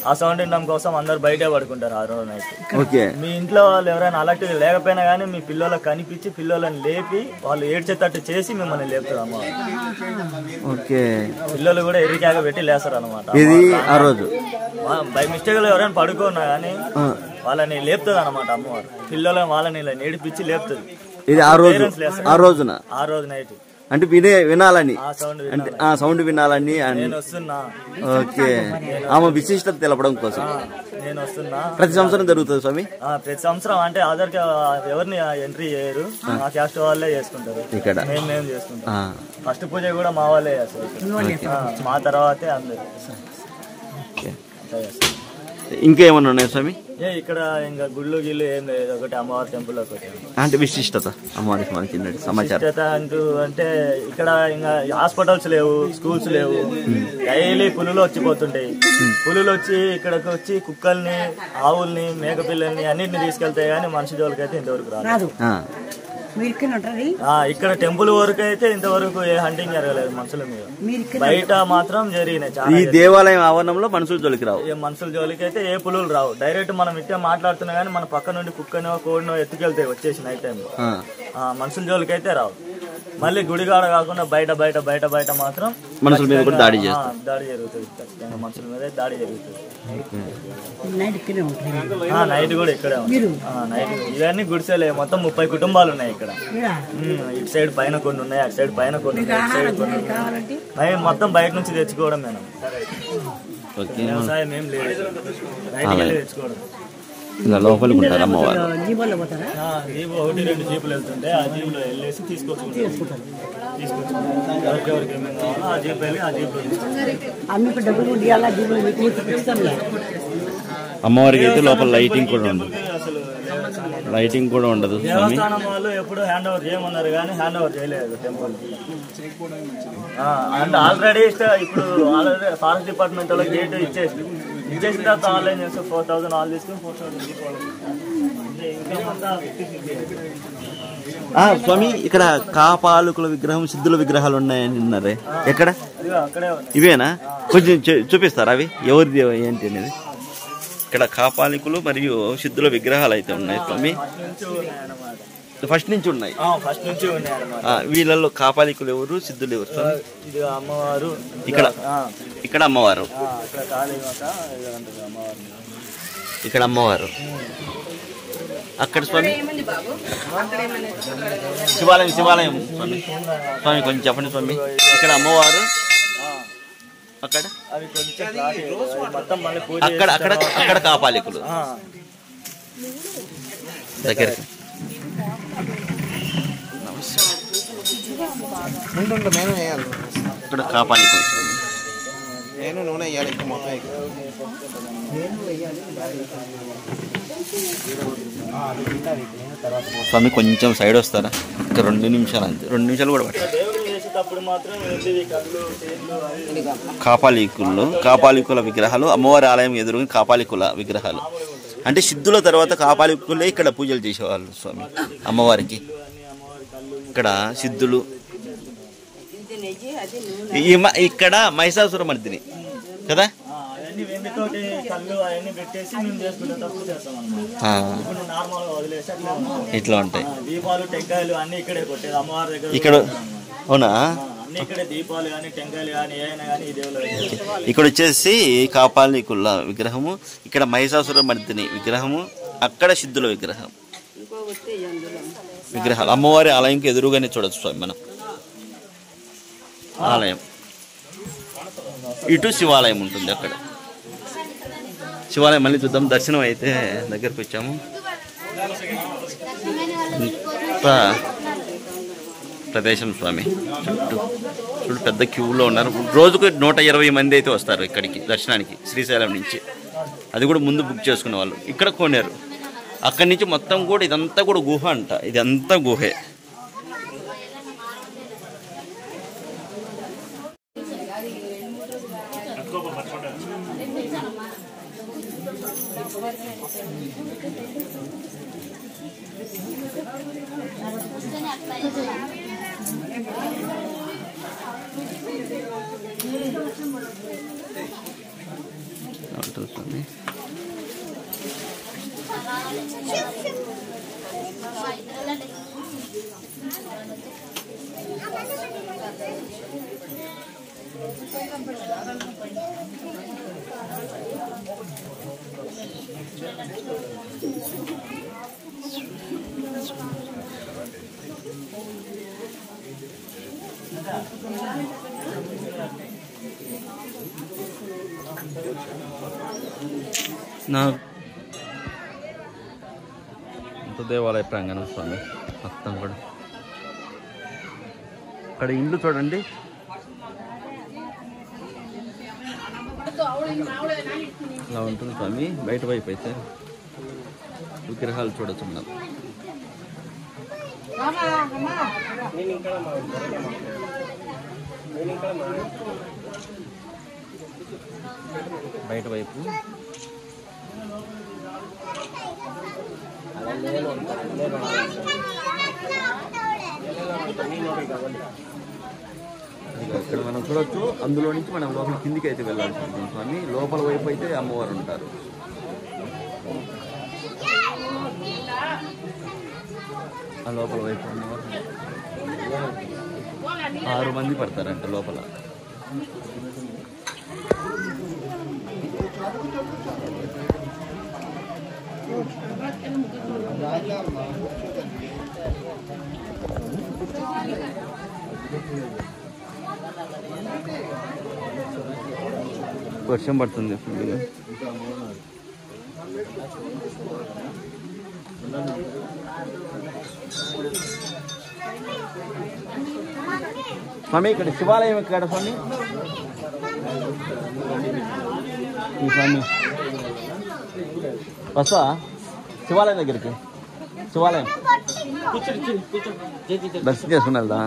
ఆ సౌండ్ వినడం కోసం అందరు బయటే పడుకుంటారు ఆ రోజు నైట్. ఓకే. మీ ఇంట్లో వాళ్ళు ఎవరైనా అలర్ట్ లేకపోయినా కానీ మీ పిల్లలకు కనిపించి పిల్లలను లేపి వాళ్ళు ఏడ్చేటట్టు చేసి మిమ్మల్ని లేపుతారు అమ్మవారు. ఓకే. పిల్లలు కూడా ఎరికాగా పెట్టి లేస్తారు అనమాట. ఇది ఆ రోజు బై మిస్టేక్ లో ఎవరైనా పడుకున్నా కానీ వాళ్ళని లేపుతుంది అనమాట అమ్మవారు. పిల్లలను వాళ్ళని నేడిపించి లేపుతుంది. ఇది ఆ రోజు, ఆ రోజున, ఆ రోజు నైట్ అంటే వినాలని, ఆ సౌండ్ అంటే ఆ సౌండ్ వినాలని. నేను వస్తున్నా. ఓకే, ఆమె విశిష్టత తెలపడం కోసం నేను వస్తున్నా. ప్రతి సంవత్సరం జరుగుతుంది స్వామి. ప్రతి సంవత్సరం అంటే ఆధార్ ఎవరిని ఎంట్రీ చేయరు, మా క్యాస్ట్ వాళ్ళే చేసుకుంటారు. ఇక్కడ మేము చేసుకుంటాం. ఫస్ట్ పూజ కూడా మా వాళ్ళే చేస్తారు, మా తర్వాతే అందరు. ఇంకేమన్నా ఉన్నాయి స్వామి? ఇక్కడ ఇంకా గుళ్ళు గిళ్ళు ఏం లేదు, ఒకటి అమ్మవారి టెంపుల్ ఒకటి. అంటే విశిష్టత అమ్మవారికి మనకి సమాచారం అంటే ఇక్కడ ఇంకా హాస్పిటల్స్ లేవు, స్కూల్స్ లేవు. డైలీ పులులు వచ్చిపోతుంటాయి. పులులు వచ్చి ఇక్కడికి వచ్చి కుక్కల్ని, ఆవుల్ని, మేకపిల్లల్ని అన్నింటిని తీసుకెళ్తాయి, కానీ మనిషి జోలికి అయితే ఇంతవరకు రాదు. ఇక్కడ టెంపుల్ వరకు అయితే ఇంతవరకు ఏ హంటింగ్ జరగలేదు మనుషుల మీద. బయట మాత్రం జరిగినాయి. ఈ దేవాలయం ఆవరణంలో మనుషుల జోలికి రావు. మనుషుల జోలికి అయితే ఏ పులులు రావు. డైరెక్ట్ మనం ఇట్టే మాట్లాడుతున్నా గానీ మన పక్క నుండి కుక్కనో కోడినో ఎత్తుకెళ్తాయి వచ్చేసి నైట్ టైంలో. మనుషుల జోలికి అయితే రావు. మళ్ళీ గుడిగాడ కాకుండా బయట బయట బయట బయట మాత్రం మనుషుల మీద కూడా దాడి జరుగుతుంది. ఖచ్చితంగా మనుషుల మీద దాడి జరుగుతుంది. నైట్ కూడా ఇక్కడే నైట్. ఇవన్నీ గుడిసెలే, మొత్తం 30 కుటుంబాలు ఉన్నాయి ఇక్కడ. ఇటు సైడ్ పైన కొన్ని ఉన్నాయి, అటు సైడ్ పైన కొన్ని ఉన్నాయి, ఇటు సైడ్ కొన్ని ఉన్నాయి. మొత్తం బయట నుంచి తెచ్చుకోవడం మేము. వ్యవసాయం ఏం లేదు, బయట తెచ్చుకోవడం. లోపలికి ఉంటారు అమ్మవారు. జీపు 1-2 జీపులు వెళ్తుంటే ఆ జీపులో వెళ్ళేసి తీసుకొచ్చుకుంటారు. ఎవరికెవరికి ఏమేమి కావాలో ఆ జీపు వెళ్ళి ఆ జీపులో అమ్మవారికి అయితే లోపల లైటింగ్ కూడా ఉండదు. లైటింగ్ కూడా ఉండదు. దేవస్థానం వాళ్ళు ఎప్పుడు హ్యాండ్ ఓవర్ చేయమన్నారు కానీ హ్యాండ్ ఓవర్ చేయలేదు టెంపుల్. అంటే ఆల్రెడీ ఇప్పుడు ఆల్రెడీ ఫారెస్ట్ డిపార్ట్మెంట్ వాళ్ళకి గేట్ ఇచ్చేసిన తర్వాత ఆన్లైన్ చేస్తే 4,000 ఆల్ తీసుకుని 4,000. స్వామి ఇక్కడ కాపాలికుల విగ్రహం, సిద్ధుల విగ్రహాలు ఉన్నాయని అన్నారే, ఎక్కడ? అక్కడే ఇవేనా? కొంచెం చూపిస్తారా అవి ఎవరిది ఏంటి అనేది? ఇక్కడ కాపాలికులు మరియు సిద్ధుల విగ్రహాలు అయితే ఉన్నాయి స్వామి. ఫస్ట్ నుంచి ఉన్నాయి. వీళ్ళలో కాపాలికులు ఎవరు, సిద్ధులు ఎవరు స్వామి? అమ్మవారు ఇక్కడ అమ్మవారు, ఇక్కడ అమ్మవారు, అక్కడ స్వామి శివాలయం. శివాలయం స్వామి, స్వామి కొంచెం చెప్పండి స్వామి. ఇక్కడ అమ్మవారు, అక్కడ అక్కడ అక్కడ అక్కడ కాపాలికులు దగ్గర. ఇక్కడ కాపాలికులు స్వామి. కొంచెం సైడ్ వస్తారా? ఇంకా 2 నిమిషాలు, అంతే 2 నిమిషాలు కూడా పడతాయి. కాపాలికుల విగ్రహాలు, అమ్మవారి ఆలయం ఎదురుగా కాపాలికుల విగ్రహాలు. అంటే సిద్ధుల తర్వాత కాపాలికులే ఇక్కడ పూజలు చేసేవాళ్ళు స్వామి అమ్మవారికి. ఇక్కడ సిద్ధులు, ఇక్కడ మహిషాసుర మర్దిని కదా. ఇట్లా ఉంటాయి దీపాలు, టెంకాయలు అన్ని ఇక్కడే కొట్టేది అమ్మవారి దగ్గర. ఇక్కడ అవునా? దీపాలు కానీ టెంకాయలు కానీ ఏమైనా కానీ ఇక్కడ వచ్చేసి కాపాలికుల విగ్రహము, ఇక్కడ మహిషాసుర మర్దిని విగ్రహము, అక్కడ సిద్ధుల విగ్రహాలు. అమ్మవారి ఆలయంకి ఎదురుగానే చూడొచ్చు స్వామి మనం ఆలయం. ఇటు శివాలయం ఉంటుంది అక్కడ. శివాలయం మళ్ళీ చూద్దాం. దర్శనం అయితే దగ్గరకు వచ్చాము. ప్రదేశం స్వామి చుట్టూ చూడు, పెద్ద క్యూలో ఉన్నారు. రోజుకు 120 మంది అయితే వస్తారు ఇక్కడికి దర్శనానికి శ్రీశైలం నుంచి. అది కూడా ముందు బుక్ చేసుకునే వాళ్ళు. ఇక్కడ కొన్నారు. అక్కడి నుంచి మొత్తం కూడా ఇదంతా కూడా గుహ అంట. ఇదంతా గుహే. స్వామి దేవాలయ ప్రాంగణం స్వామి మొత్తం కూడా. అక్కడ ఇండ్లు చూడండి, ఇలా ఉంటుంది స్వామి. బయట వైపు అయితే విగ్రహాలు చూడొచ్చు మనం. బయట వైపు ఇక్కడ మనం చూడొచ్చు. అందులో నుంచి మనం లోపల కిందికి అయితే వెళ్ళాల్సి ఉంటుంది స్వామి. లోపల వైపు అయితే అమ్మవారు ఉంటారు. ఆ లోపల వైపు అమ్మవారు 6 మంది పడతారంట లోపల. వర్షం పడుతుంది ఫుల్గా. స్వామి ఇక్కడ శివాలయం ఎక్కడ స్వామి? ఈ స్వామి వస్తా శివాలయం దగ్గరికి. శివాలయం దర్శనం చేసుకుని వెళ్దా?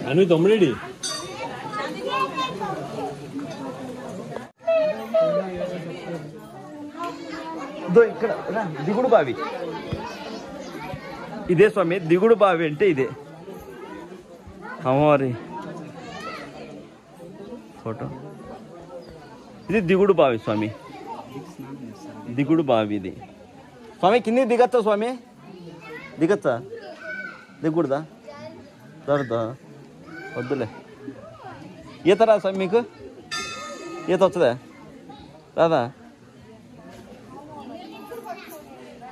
అను తమ్ముడి ఇక్కడ దిగుడు బావి. ఇదే స్వామి దిగుడు బావి అంటే ఇదే. అమ్మవారి ఫోటో. ఇది దిగుడు బావి స్వామి. దిగుడు బావి ఇది స్వామి. కింద దిగచ్చా స్వామి? దిగచ్చా? దిగుడుదా? దొరదా? వద్దులే. ఈత రా స్వామి మీకు? ఈత వచ్చదా? రాదా?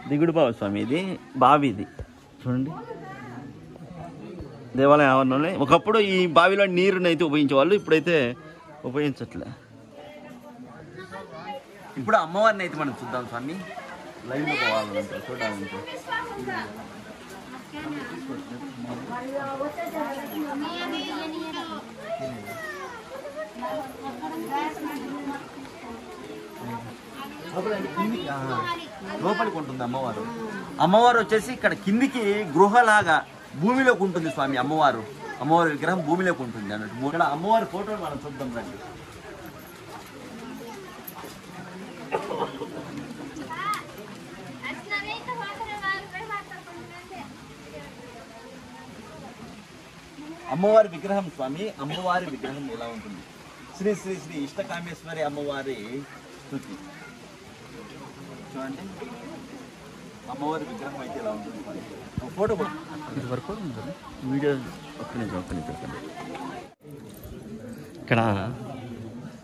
దిగుడు బావి స్వామి. ఇది బావి. ఇది చూడండి దేవాలయం ఆవరణలోనే. ఒకప్పుడు ఈ బావిలో నీరుని అయితే ఉపయోగించేవాళ్ళు, ఇప్పుడైతే ఉపయోగించట్లే. ఇప్పుడు అమ్మవారిని అయితే మనం చూద్దాం స్వామి. లైన్లో పోవాలంటే చూడాలంటే లోపలికి ఉంటుంది అమ్మవారు. అమ్మవారు వచ్చేసి ఇక్కడ కిందికి గృహలాగా భూమిలోకి ఉంటుంది స్వామి. అమ్మవారి విగ్రహం భూమిలోకి ఉంటుంది అన్నట్టు. ఇక్కడ అమ్మవారి ఫోటోలు మనం చూద్దాం రండి. అమ్మవారి విగ్రహం స్వామి. అమ్మవారి విగ్రహం ఎలా ఉంటుంది? శ్రీ శ్రీ శ్రీ ఇష్టకామేశ్వరి అమ్మవారి స్తుతి చూడండి. అమ్మవారి విగ్రహం అయితే ఎలా ఉంటుంది స్వామి. ఫోటో ఇది వరకు వీడియో ఒక్క నిమిషం. ఇక్కడ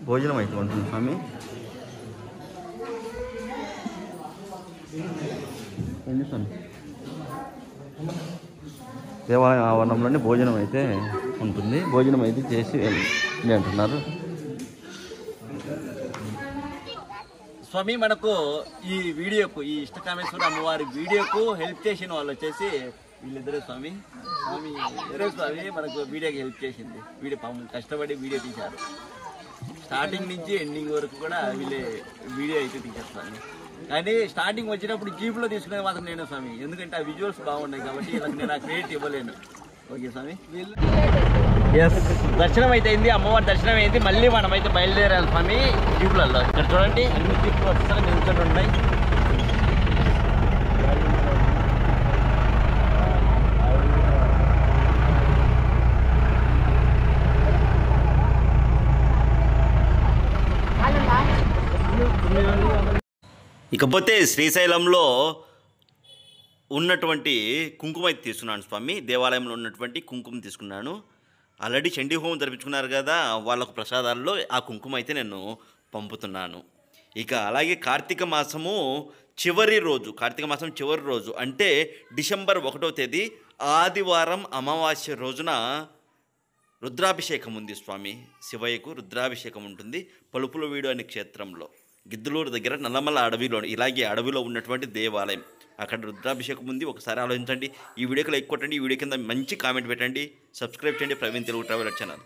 భోజనం అయితే ఉంటుంది స్వామి. ఏంటి స్వామి? దేవాలయం ఆవరణంలోనే భోజనం అయితే ఉంటుంది. భోజనం అయితే చేసి వెళ్ళి అంటున్నారు స్వామి. మనకు ఈ వీడియోకు, ఈ ఇష్టకామేశ్వర అమ్మవారి వీడియోకు హెల్ప్ చేసిన వాళ్ళు వచ్చేసి వీళ్ళిద్దరే స్వామి. ఇద్దరే స్వామి మనకు వీడియోకి హెల్ప్ చేసింది. వీడియో పాపం కష్టపడి వీడియో తీశారు. స్టార్టింగ్ నుంచి ఎండింగ్ వరకు కూడా వీళ్ళే వీడియో అయితే తీశారు స్వామి. కానీ స్టార్టింగ్ వచ్చినప్పుడు జీప్లో తీసుకునేది మాత్రం నేను స్వామి. ఎందుకంటే ఆ విజువల్స్ బాగున్నాయి కాబట్టి ఇలా నేను ఆ క్రెడిట్ ఇవ్వలేను. ఓకే స్వామి. ఎస్, దర్శనం అయితే అయింది. అమ్మవారి దర్శనం అయింది. మళ్ళీ మనమైతే బయలుదేరాలి స్వామి జీపులలో. ఇక్కడ చూడండి అన్ని జీపులు వరుసగా నిల్చొని ఉన్నాయి. ఇకపోతే శ్రీశైలంలో ఉన్నటువంటి కుంకుమ అయితే తీసుకున్నాను స్వామి. దేవాలయంలో ఉన్నటువంటి కుంకుమ తీసుకున్నాను. ఆల్రెడీ చండీ హోమం జరిపించుకున్నారు కదా, వాళ్ళకు ప్రసాదాల్లో ఆ కుంకుమ అయితే నేను పంపుతున్నాను. ఇక అలాగే కార్తీక మాసం చివరి రోజు అంటే డిసెంబర్ 1వ తేదీ ఆదివారం అమావాస్య రోజున రుద్రాభిషేకం ఉంది స్వామి. శివయ్యకు రుద్రాభిషేకం ఉంటుంది పలుపులవీడు అనే క్షేత్రంలో, గిద్దలూరు దగ్గర నల్లమల్ల అడవిలో, ఇలాగే అడవిలో ఉన్నటువంటి దేవాలయం. అక్కడ రుద్రాభిషేకం ఉంది. ఒకసారి ఆలోచించండి. ఈ వీడియోకి లైక్ కొట్టండి, ఈ వీడియో కింద మంచి కామెంట్ పెట్టండి, సబ్స్క్రైబ్ చేయండి ప్రవీణ్ తెలుగు ట్రావెలర్ ఛానల్.